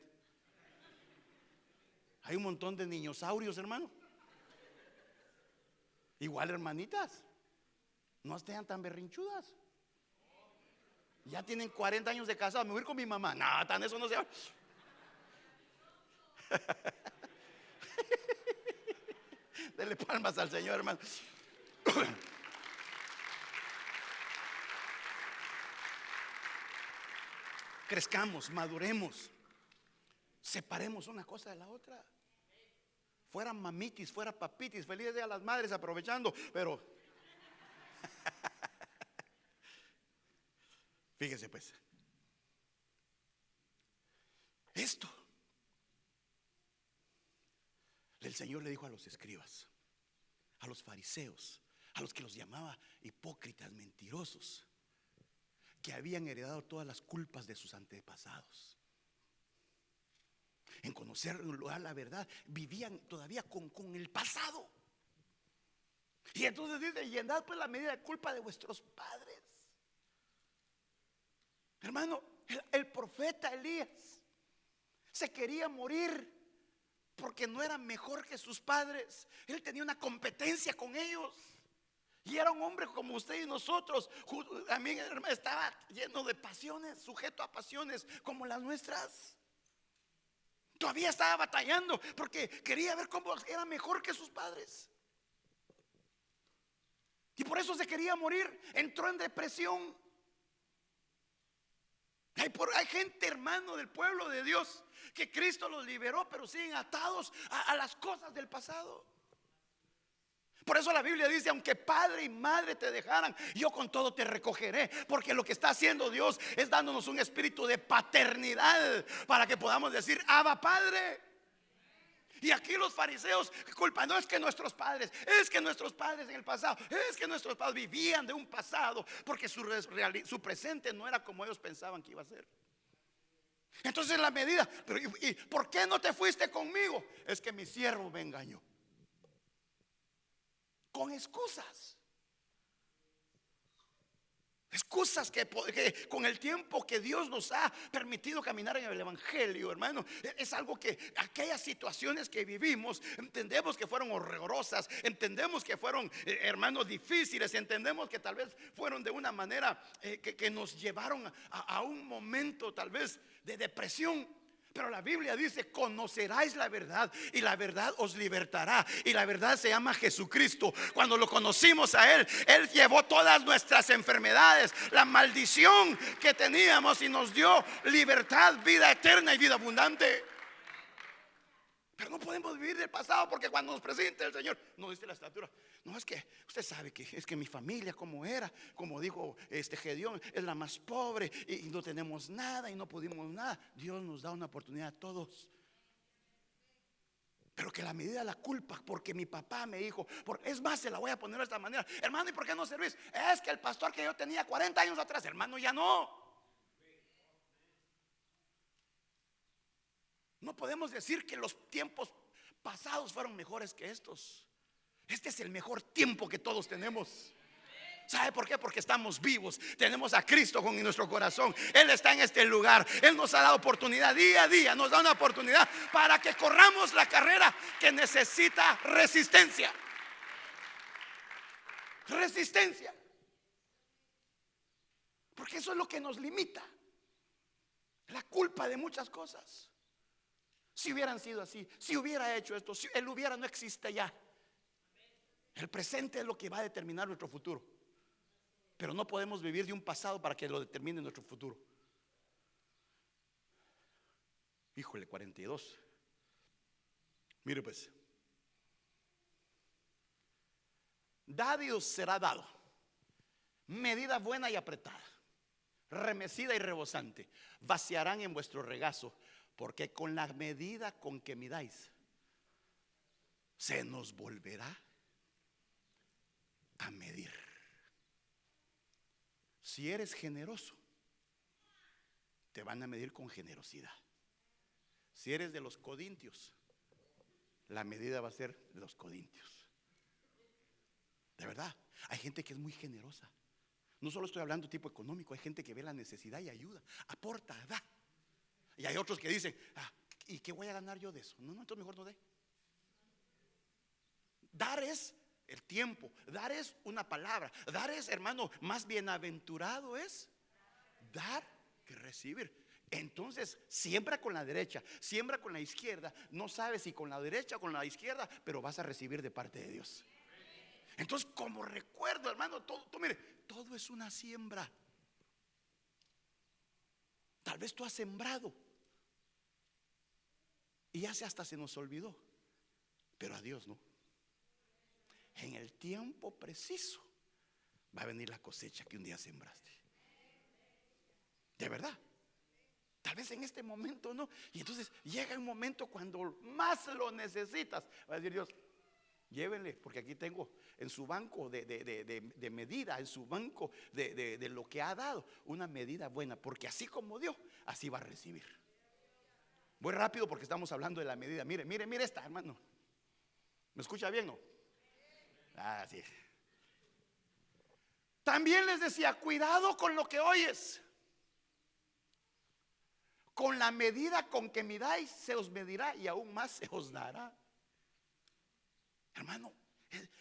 Hay un montón de niñosaurios, hermano. Igual, hermanitas, no estén tan berrinchudas. Ya tienen 40 años de casado. Me voy a ir con mi mamá. No, tan eso no se va. Dele palmas al Señor, hermano. Crezcamos, maduremos, separemos una cosa de la otra. Fuera mamitis, fuera papitis, feliz día a las madres, aprovechando, pero fíjese pues, esto el Señor le dijo a los escribas, a los fariseos, a los que los llamaba hipócritas, mentirosos, que habían heredado todas las culpas de sus antepasados. En conocer la verdad, vivían todavía con el pasado. Y entonces dice: y andad pues la medida de culpa de vuestros padres. Hermano, el profeta Elías se quería morir porque no era mejor que sus padres. Él tenía una competencia con ellos. Y era un hombre como usted y nosotros. También estaba lleno de pasiones, sujeto a pasiones como las nuestras. Todavía estaba batallando porque quería ver cómo era mejor que sus padres. Y por eso se quería morir. Entró en depresión. Hay gente, hermano, del pueblo de Dios, que Cristo los liberó, pero siguen atados a las cosas del pasado. Por eso la Biblia dice: aunque padre y madre te dejaran, yo con todo te recogeré. Porque lo que está haciendo Dios es dándonos un espíritu de paternidad para que podamos decir: Abba, Padre. Y aquí los fariseos culpan: no es que nuestros padres, es que nuestros padres en el pasado, es que nuestros padres vivían de un pasado, porque su presente no era como ellos pensaban que iba a ser. Entonces la medida: pero ¿y por qué no te fuiste conmigo? Es que mi siervo me engañó. Con excusas. Excusas que con el tiempo que Dios nos ha permitido caminar en el Evangelio, hermano, es algo que aquellas situaciones que vivimos, entendemos que fueron horrorosas, entendemos que fueron, hermanos, difíciles, entendemos que tal vez fueron de una manera que nos llevaron a un momento tal vez de depresión. Pero la Biblia dice: conoceráis la verdad y la verdad os libertará. Y la verdad se llama Jesucristo. Cuando lo conocimos a Él, Él llevó todas nuestras enfermedades, la maldición que teníamos, y nos dio libertad, vida eterna y vida abundante. Pero no podemos vivir del pasado, porque cuando nos presente el Señor nos dice la estatura: no, es que usted sabe que es que mi familia como era, como dijo Gedeón, es la más pobre y no tenemos nada y no pudimos nada. Dios nos da una oportunidad a todos. Pero que la medida de la culpa, porque mi papá me dijo, es más, se la voy a poner de esta manera: hermano, ¿y por qué no servís? Es que el pastor que yo tenía 40 años atrás, hermano, ya no. No podemos decir que los tiempos pasados fueron mejores que estos. Este es el mejor tiempo que todos tenemos. ¿Sabe por qué? Porque estamos vivos. Tenemos a Cristo con nuestro corazón. Él está en este lugar. Él nos ha dado oportunidad día a día. Nos da una oportunidad para que corramos la carrera que necesita resistencia. Resistencia. Porque eso es lo que nos limita. La culpa de muchas cosas. Si hubieran sido así, si hubiera hecho esto, si el hubiera no existe ya. El presente es lo que va a determinar nuestro futuro. Pero no podemos vivir de un pasado para que lo determine nuestro futuro. Híjole, 42. Mire pues, dad y os será dado, medida buena y apretada, remecida y rebosante, vaciarán en vuestro regazo, porque con la medida con que midáis, se nos volverá a medir. Si eres generoso, te van a medir con generosidad. Si eres de los codintios, la medida va a ser de los codintios. De verdad, hay gente que es muy generosa. No solo estoy hablando tipo económico, hay gente que ve la necesidad y ayuda, aporta, da. Y hay otros que dicen, ¿y qué voy a ganar yo de eso? No, entonces mejor no dé. Dar es el tiempo, dar es una palabra, dar es, hermano, más bienaventurado es dar que recibir. Entonces, siembra con la derecha, siembra con la izquierda. No sabes si con la derecha o con la izquierda, pero vas a recibir de parte de Dios. Entonces, como recuerdo, hermano, mire, todo es una siembra. Tal vez tú has sembrado y ya hasta se nos olvidó, pero a Dios no. En el tiempo preciso va a venir la cosecha que un día sembraste. De verdad. Tal vez en este momento no. Y entonces llega un momento cuando más lo necesitas. Va a decir Dios, llévenle, porque aquí tengo en su banco de medida, en su banco de lo que ha dado, una medida buena, porque así como dio, así va a recibir. Voy rápido porque estamos hablando de la medida. Mire esta, hermano. ¿Me escucha bien, no? Sí. También les decía, cuidado con lo que oyes. Con la medida con que midáis se os medirá y aún más se os dará. Hermano,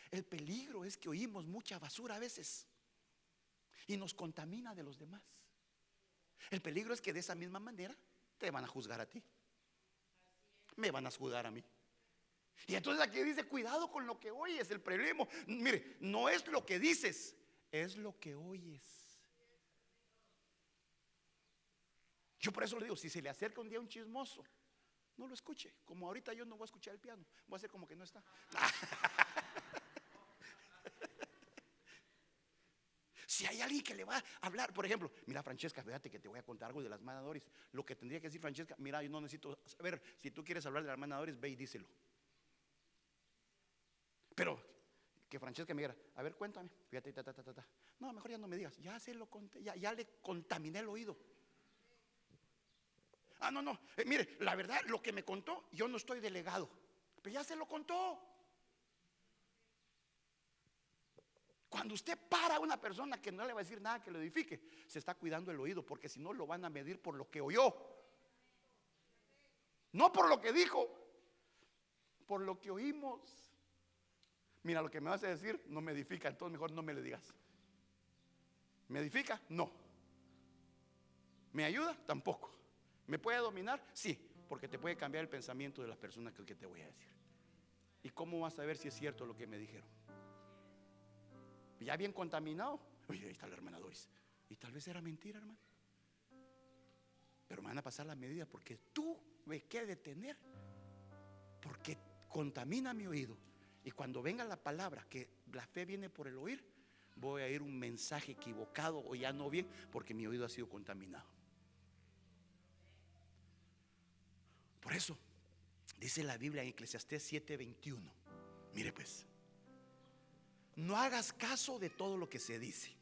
el peligro es que oímos mucha basura a veces y nos contamina de los demás. El peligro es que de esa misma manera te van a juzgar a ti, me van a juzgar a mí. Y entonces aquí dice, cuidado con lo que oyes. El problema, mire, no es lo que dices, es lo que oyes. Yo por eso le digo, si se le acerca un día un chismoso, no lo escuche. Como ahorita yo no voy a escuchar el piano, voy a hacer como que no está. Si hay alguien que le va a hablar, por ejemplo, mira, Francesca, fíjate que te voy a contar algo de la hermana Doris. Lo que tendría que decir Francesca, mira, yo no necesito saber. Si tú quieres hablar de la hermana Doris, ve y díselo. Pero que Francesca me diga, a ver, cuéntame, fíjate, no, mejor ya no me digas, ya se lo conté, ya le contaminé el oído. No, mire, la verdad, lo que me contó, yo no estoy delegado, pero ya se lo contó. Cuando usted para a una persona que no le va a decir nada que lo edifique, se está cuidando el oído, porque si no lo van a medir por lo que oyó, no por lo que dijo, por lo que oímos. Mira, lo que me vas a decir no me edifica, entonces mejor no me le digas. ¿Me edifica? No. ¿Me ayuda? Tampoco. ¿Me puede dominar? Sí, porque te puede cambiar el pensamiento de la persona que te voy a decir. ¿Y cómo vas a ver si es cierto lo que me dijeron? Ya bien contaminado. Oye, ahí está la hermana Doris. Y tal vez era mentira, hermano. Pero me van a pasar la medida porque tú me que detener, porque contamina mi oído. Y cuando venga la palabra, que la fe viene por el oír, voy a oír un mensaje equivocado o ya no bien, porque mi oído ha sido contaminado. Por eso dice la Biblia en Eclesiastés 7:21. Mire pues, no hagas caso de todo lo que se dice.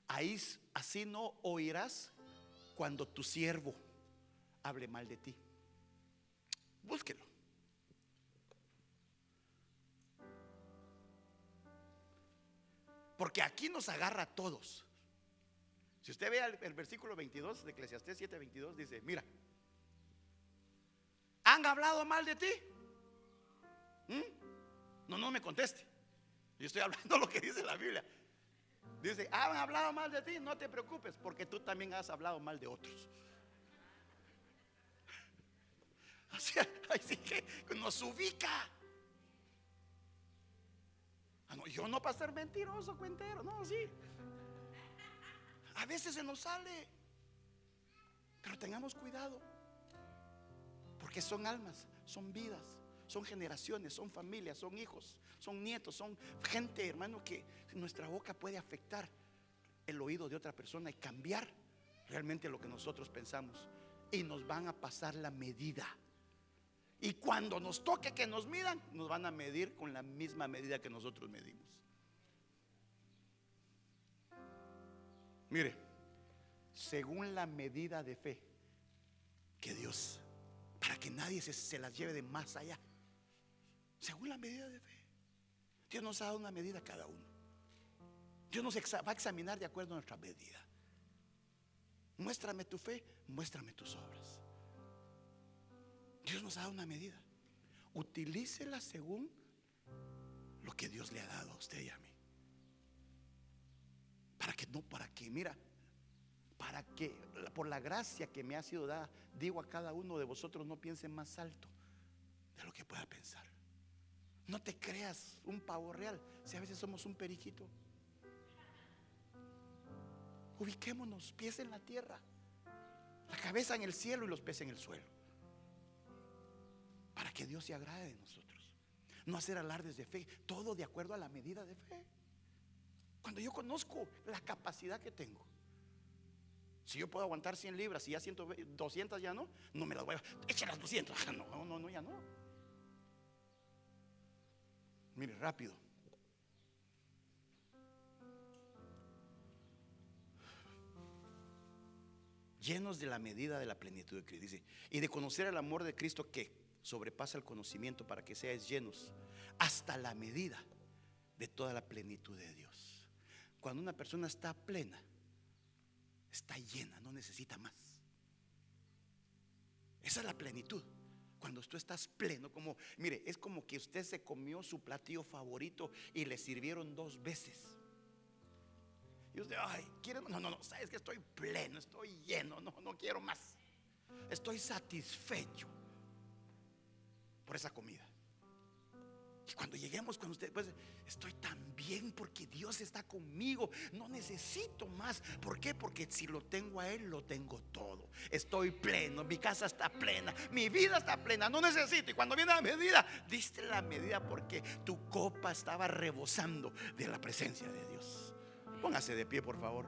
Ahí así no oirás cuando tu siervo hable mal de ti. Búsquelo. Porque aquí nos agarra a todos. Si usted ve el versículo 22 de Eclesiastés 7:22, dice, mira, ¿han hablado mal de ti? No me conteste. Yo estoy hablando lo que dice la Biblia. Dice, ¿han hablado mal de ti? No te preocupes, porque tú también has hablado mal de otros. O sea, así que nos ubica. No, yo no para ser mentiroso, cuentero, no, sí. A veces se nos sale. Pero tengamos cuidado, porque son almas, son vidas, son generaciones, son familias, son hijos, son nietos, son gente, hermano, que nuestra boca puede afectar el oído de otra persona y cambiar realmente lo que nosotros pensamos. Y nos van a pasar la medida. Y cuando nos toque que nos midan, nos van a medir con la misma medida que nosotros medimos. Mire, según la medida de fe que Dios, para que nadie se las lleve de más allá, según la medida de fe, Dios nos ha dado una medida a cada uno. Dios nos va a examinar de acuerdo a nuestra medida. Muéstrame tu fe, muéstrame tus obras. Dios nos ha dado una medida. Utilícela según lo que Dios le ha dado a usted y a mí. Mira, para que por la gracia que me ha sido dada, digo a cada uno de vosotros, no piensen más alto de lo que pueda pensar. No te creas un pavo real, si a veces somos un periquito. Ubiquémonos, pies en la tierra, la cabeza en el cielo y los pies en el suelo, para que Dios se agrade de nosotros. No hacer alardes de fe, todo de acuerdo a la medida de fe. Cuando yo conozco la capacidad que tengo, si yo puedo aguantar 100 libras y ya 200 ya no me las voy a echar las 200. No, ya no. Mire, rápido. Llenos de la medida de la plenitud de Cristo. Dice, y de conocer el amor de Cristo que sobrepasa el conocimiento, para que seáis llenos hasta la medida de toda la plenitud de Dios. Cuando una persona está plena, está llena, no necesita más. Esa es la plenitud. Cuando tú estás pleno, como, mire, es como que usted se comió su platillo favorito y le sirvieron 2 veces. Y usted, ¿quiere? No, sabes que estoy pleno, estoy lleno, no quiero más. Estoy satisfecho por esa comida. Y cuando lleguemos con usted, pues estoy tan bien porque Dios está conmigo, no necesito más. ¿Por qué? Porque si lo tengo a Él, lo tengo todo. Estoy pleno, mi casa está plena, mi vida está plena, no necesito. Y cuando viene la medida, diste la medida porque tu copa estaba rebosando de la presencia de Dios. Póngase de pie, por favor.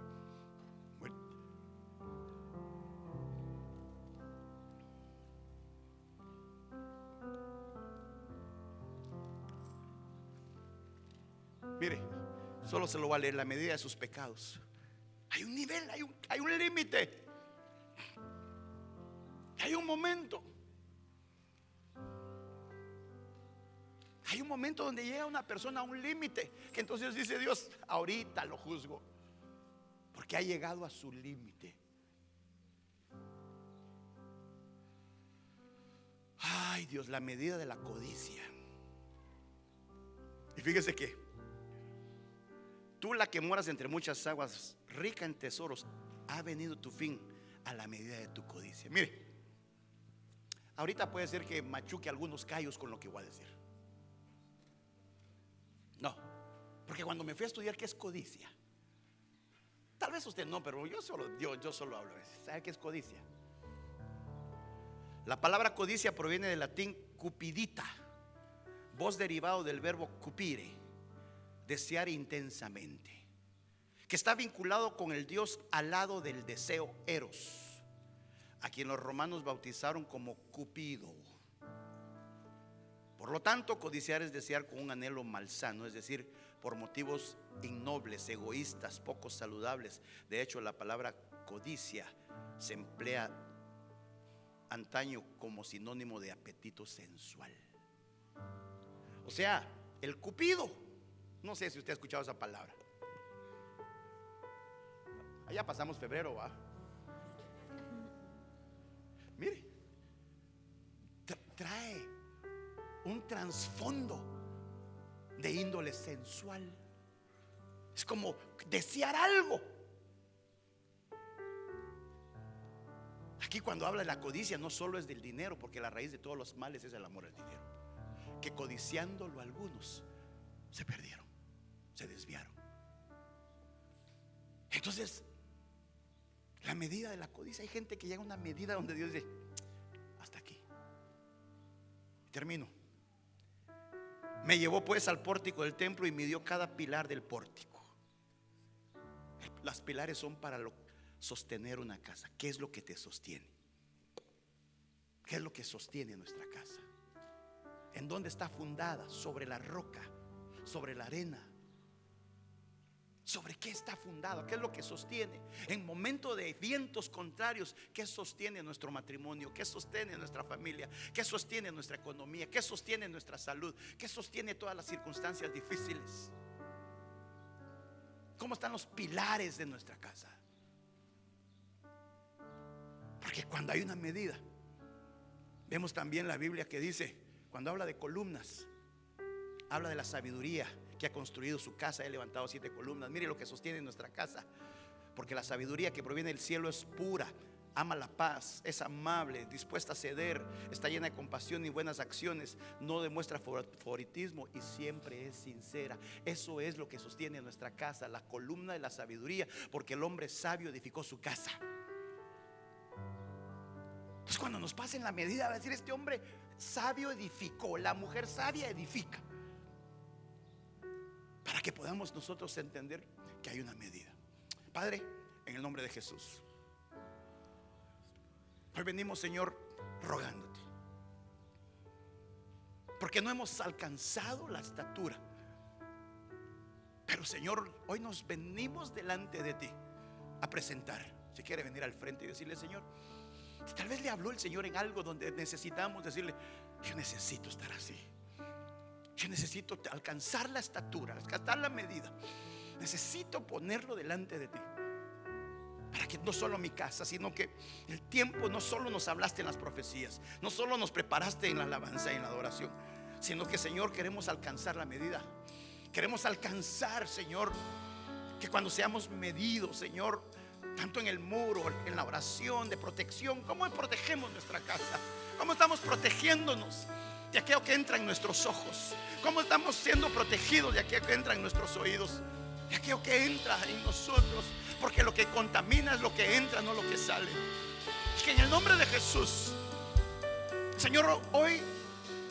Mire, solo se lo va a leer, la medida de sus pecados. Hay un nivel, hay un límite, hay un momento. Hay un momento donde llega una persona a un límite, que entonces dice Dios, ahorita lo juzgo, porque ha llegado a su límite. Ay, Dios, la medida de la codicia. Y fíjese que tú, la que moras entre muchas aguas, rica en tesoros, ha venido tu fin a la medida de tu codicia. Mire, ahorita puede ser que machuque algunos callos con lo que voy a decir. No, porque cuando me fui a estudiar qué es codicia, tal vez usted no, pero yo solo hablo a veces. ¿Sabe qué es codicia? La palabra codicia proviene del latín cupidita, voz derivado del verbo cupire, desear intensamente, que está vinculado con el Dios alado del deseo, Eros, a quien los romanos bautizaron como Cupido. Por lo tanto, codiciar es desear con un anhelo malsano, es decir, por motivos innobles, egoístas, poco saludables. De hecho, la palabra codicia se emplea antaño como sinónimo de apetito sensual. O sea, el Cupido. No sé si usted ha escuchado esa palabra. Allá pasamos febrero, ¿va? Mire, trae un trasfondo de índole sensual. Es como desear algo. Aquí cuando habla de la codicia, no solo es del dinero, porque la raíz de todos los males es el amor al dinero. Que codiciándolo algunos se perdieron, se desviaron. Entonces, La medida de la codicia. Hay gente que llega a una medida donde Dios dice: hasta aquí. Termino. Me llevó pues al pórtico del templo y midió cada pilar del pórtico. Las pilares son para sostener una casa. ¿Qué es lo que te sostiene? ¿Qué es lo que sostiene nuestra casa? ¿En dónde está fundada? Sobre la roca, sobre la arena. ¿Sobre qué está fundado? ¿Qué es lo que sostiene? En momentos de vientos contrarios, ¿qué sostiene nuestro matrimonio? ¿Qué sostiene nuestra familia? ¿Qué sostiene nuestra economía? ¿Qué sostiene nuestra salud? ¿Qué sostiene todas las circunstancias difíciles? ¿Cómo están los pilares de nuestra casa? Porque cuando hay una medida, vemos también la Biblia que dice, cuando habla de columnas, habla de la sabiduría que ha construido su casa. He levantado 7 columnas. Mire lo que sostiene nuestra casa. Porque la sabiduría que proviene del cielo es pura, ama la paz, es amable, dispuesta a ceder, está llena de compasión y buenas acciones, no demuestra favoritismo y siempre es sincera. Eso es lo que sostiene nuestra casa, la columna de la sabiduría, porque el hombre sabio edificó su casa. Entonces cuando nos pasen la medida, va a decir: este hombre sabio edificó, la mujer sabia edifica. Para que podamos nosotros entender que hay una medida. Padre, en el nombre de Jesús, hoy venimos, Señor, rogándote, porque no hemos alcanzado la estatura. Pero, Señor, hoy nos venimos delante de ti a presentar. Si quiere venir al frente y decirle: Señor, si tal vez le habló el Señor en algo donde necesitamos decirle: yo necesito estar así, yo necesito alcanzar la estatura, alcanzar la medida. Necesito ponerlo delante de ti, para que no solo mi casa, sino que el tiempo, no solo nos hablaste en las profecías, no solo nos preparaste en la alabanza y en la adoración, sino que, Señor, queremos alcanzar la medida. Queremos alcanzar, Señor, que cuando seamos medidos, Señor, tanto en el muro, en la oración de protección, ¿cómo protegemos nuestra casa? ¿Cómo estamos protegiéndonos de aquello que entra en nuestros ojos? ¿Cómo estamos siendo protegidos de aquello que entra en nuestros oídos? De aquello que entra en nosotros. Porque lo que contamina es lo que entra, no lo que sale. Es que en el nombre de Jesús, Señor, hoy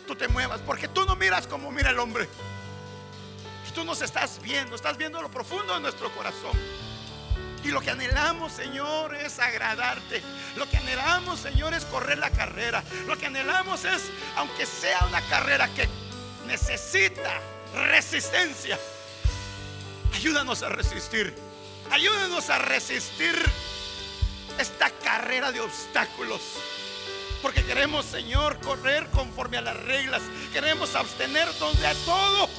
tú te muevas, porque tú no miras como mira el hombre. Y tú nos estás viendo lo profundo de nuestro corazón. Y lo que anhelamos, Señor, es agradarte. Lo que anhelamos, Señor, es correr la carrera. Lo que anhelamos es, aunque sea una carrera que necesita resistencia, ayúdanos a resistir. Ayúdanos a resistir esta carrera de obstáculos. Porque queremos, Señor, correr conforme a las reglas. Queremos abstenernos de todo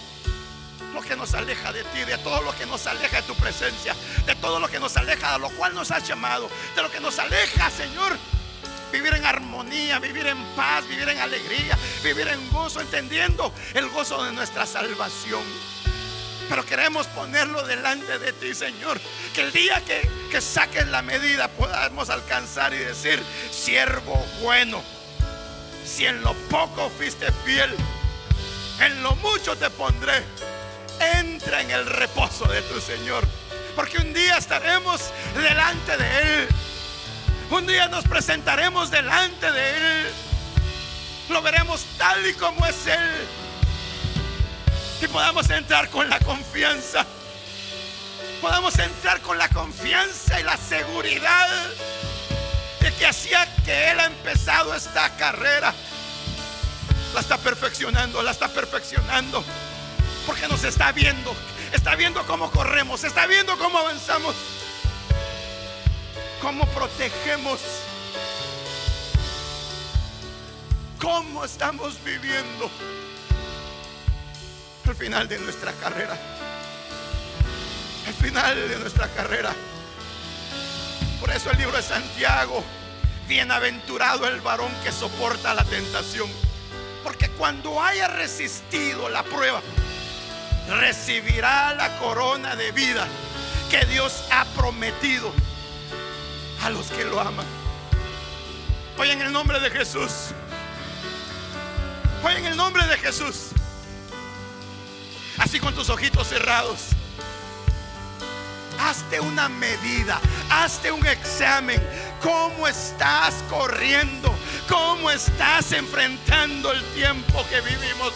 lo que nos aleja de ti, de todo lo que nos aleja de tu presencia, de todo lo que nos aleja de lo cual nos has llamado, de lo que nos aleja, Señor. Vivir en armonía, vivir en paz, vivir en alegría, vivir en gozo, entendiendo el gozo de nuestra salvación. Pero queremos ponerlo delante de ti, Señor. Que el día que saques la medida podamos alcanzar y decir: siervo bueno, si en lo poco fuiste fiel, en lo mucho te pondré. Entra en el reposo de tu Señor, porque un día estaremos delante de Él. Un día nos presentaremos delante de Él. Lo veremos tal y como es Él, y podamos entrar con la confianza. Podamos entrar con la confianza y la seguridad de que así que Él ha empezado esta carrera, la está perfeccionando, porque nos está viendo cómo corremos, está viendo cómo avanzamos, cómo protegemos, cómo estamos viviendo al final de nuestra carrera. Al final de nuestra carrera. Por eso el libro de Santiago: bienaventurado el varón que soporta la tentación, porque cuando haya resistido la prueba, recibirá la corona de vida que Dios ha prometido a los que lo aman. Hoy en el nombre de Jesús, hoy en el nombre de Jesús, así con tus ojitos cerrados, haz hazte una medida, hazte un examen. ¿Cómo estás corriendo? ¿Cómo estás enfrentando el tiempo que vivimos?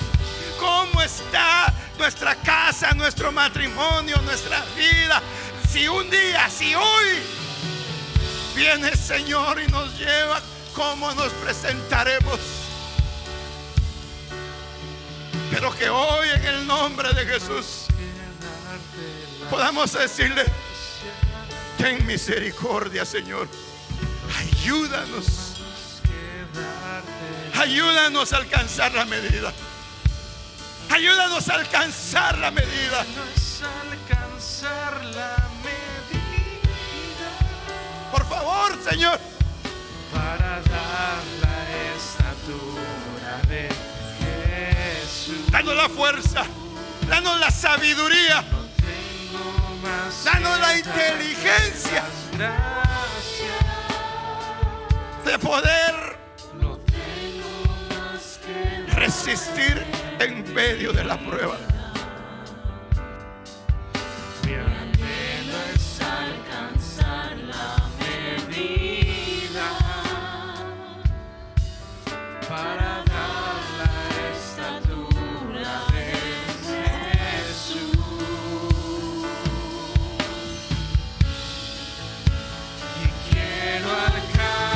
¿Cómo está nuestra casa, nuestro matrimonio, nuestra vida? Si un día, si hoy viene el Señor y nos lleva, ¿cómo nos presentaremos? Pero que hoy, en el nombre de Jesús, podamos decirle: ten misericordia, Señor. Ayúdanos. Ayúdanos a alcanzar la medida. Ayúdanos a alcanzar la medida. Por favor, Señor. Para dar la estatura de Jesús. Danos la fuerza, danos la sabiduría, danos la inteligencia de poder resistir en medio de la prueba. Mi anhelo es alcanzar la medida para dar la estatura de Jesús. Y quiero alcanzar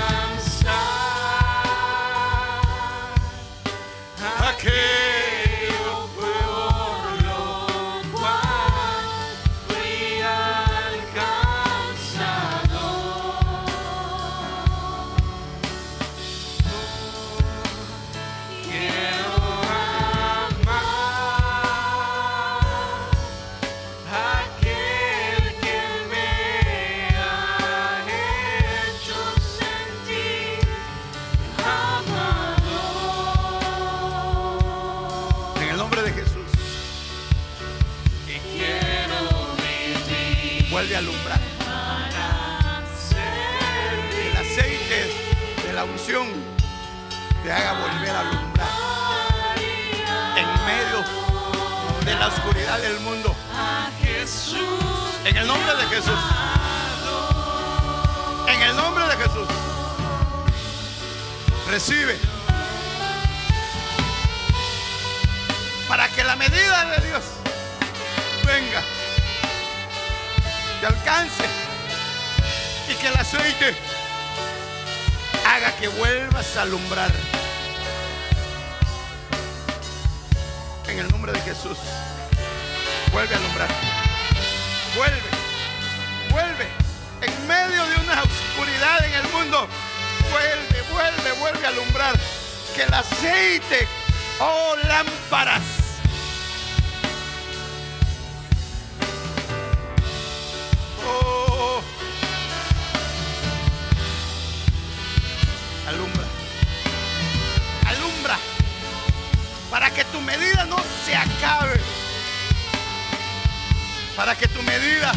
aquello por lo cual fui alcanzado. Quiero amar aquel que me ha hecho sentir amado. En el nombre de Jesús, Y quiero vivir vuelve a alumbrar. para servir. El aceite de la unción te haga volver a alumbrar en medio de la oscuridad del mundo. A Jesús. En el nombre de Jesús. En el nombre de Jesús. Recibe. Para que la medida de Dios venga, te alcance, y que el aceite haga que vuelvas a alumbrar. En el nombre de Jesús, vuelve a alumbrar. Vuelve, vuelve. En medio de una oscuridad en el mundo, vuelve, vuelve, vuelve a alumbrar. Que el aceite, oh lámparas, oh, alumbra, alumbra, para que tu medida no se acabe, para que tu medida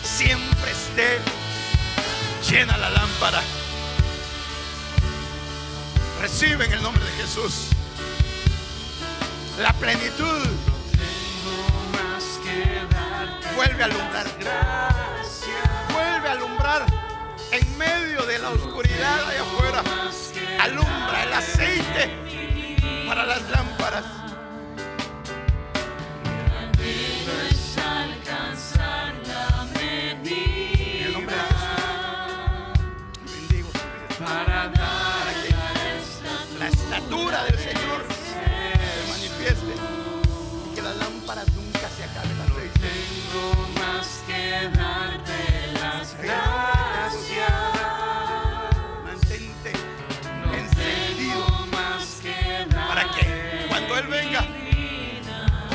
siempre esté llena la lámpara. Recibe en el nombre de Jesús la plenitud. Vuelve a alumbrar. Vuelve a alumbrar en medio de la oscuridad allá afuera. Alumbra el aceite para las lámparas. Es alcanzar la medida. En el nombre de Jesús, bendigo su vida. Para dar La estatura del Señor se manifieste y que las lámparas nunca se acabe el aceite. tengo más que darte las gracias. Mantente encendido Tengo más que darte para que cuando Él venga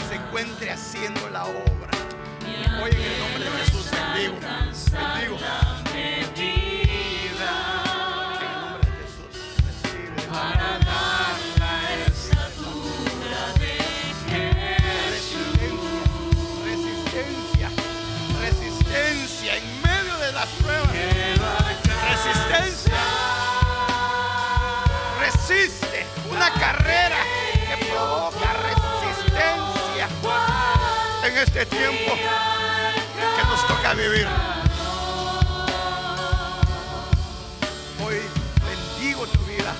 se encuentre haciendo la obra. Hoy en el nombre de Jesús bendigo, bendigo. la medida En el nombre de Jesús recibe para dar la estatura de Jesús. resistencia, resistencia en medio de las pruebas. Resistencia. Resiste una carrera que provoca resistencia en este tiempo que nos vivir. Hoy bendigo tu vida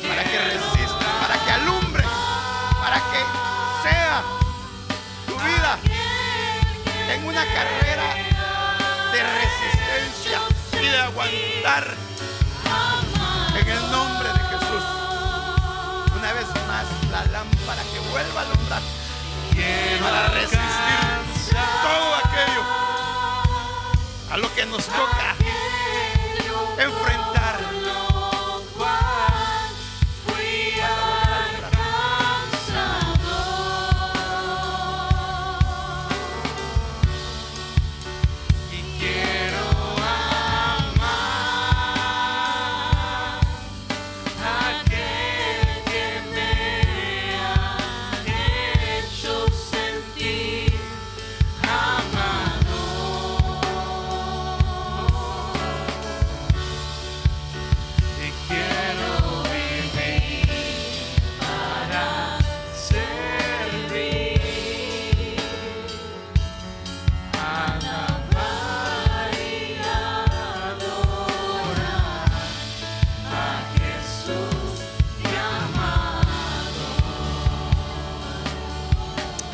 para que resista, para que alumbre, para que sea tu vida en una carrera de resistencia y de aguantar. En el nombre de Jesús, una vez más, la lámpara que vuelva a alumbrar para resistir todo aquello a lo que nos toca enfrentar.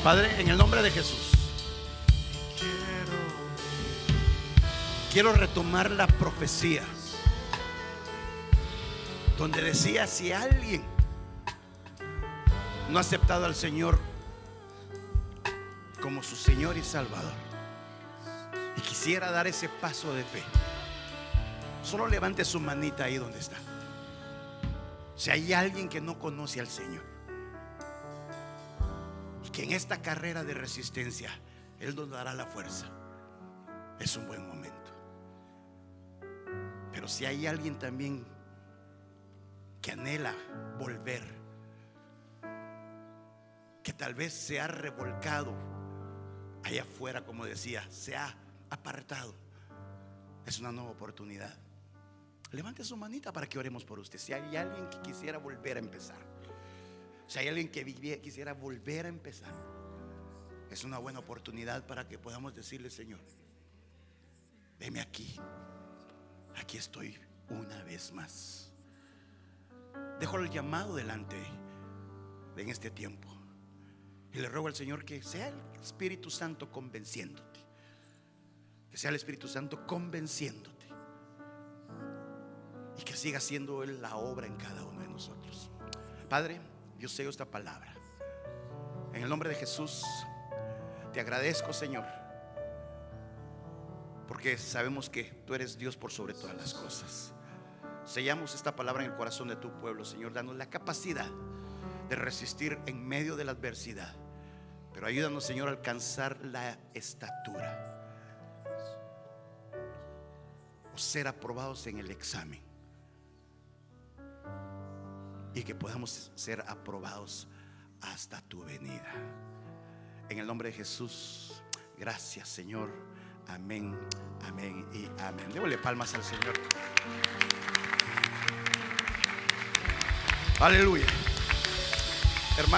Padre, en el nombre de Jesús, quiero retomar la profecía donde decía: si alguien no ha aceptado al Señor como su Señor y Salvador y quisiera dar ese paso de fe, solo levante su manita ahí donde está. Si hay alguien que no conoce al Señor, que en esta carrera de resistencia Él nos dará la fuerza, es un buen momento. Pero si hay alguien también que anhela volver, que tal vez se ha revolcado allá afuera, como decía, se ha apartado, es una nueva oportunidad. Levante su manita para que oremos por usted. Si hay alguien que quisiera volver a empezar, si hay alguien que quisiera volver a empezar, es una buena oportunidad para que podamos decirle: Señor, veme aquí, aquí estoy una vez más. Dejo el llamado delante en este tiempo y le ruego al Señor que sea el Espíritu Santo convenciéndote, que sea el Espíritu Santo convenciéndote y que siga haciendo Él la obra en cada uno de nosotros. Padre, yo sello esta palabra en el nombre de Jesús. Te agradezco, Señor, porque sabemos que tú eres Dios por sobre todas las cosas. Sellamos esta palabra en el corazón de tu pueblo, Señor, danos la capacidad de resistir en medio de la adversidad, pero ayúdanos, Señor, a alcanzar la estatura o ser aprobados en el examen, y que podamos ser aprobados hasta tu venida. En el nombre de Jesús, gracias, Señor. Amén, amén y amén. Démosle palmas al Señor. Aleluya.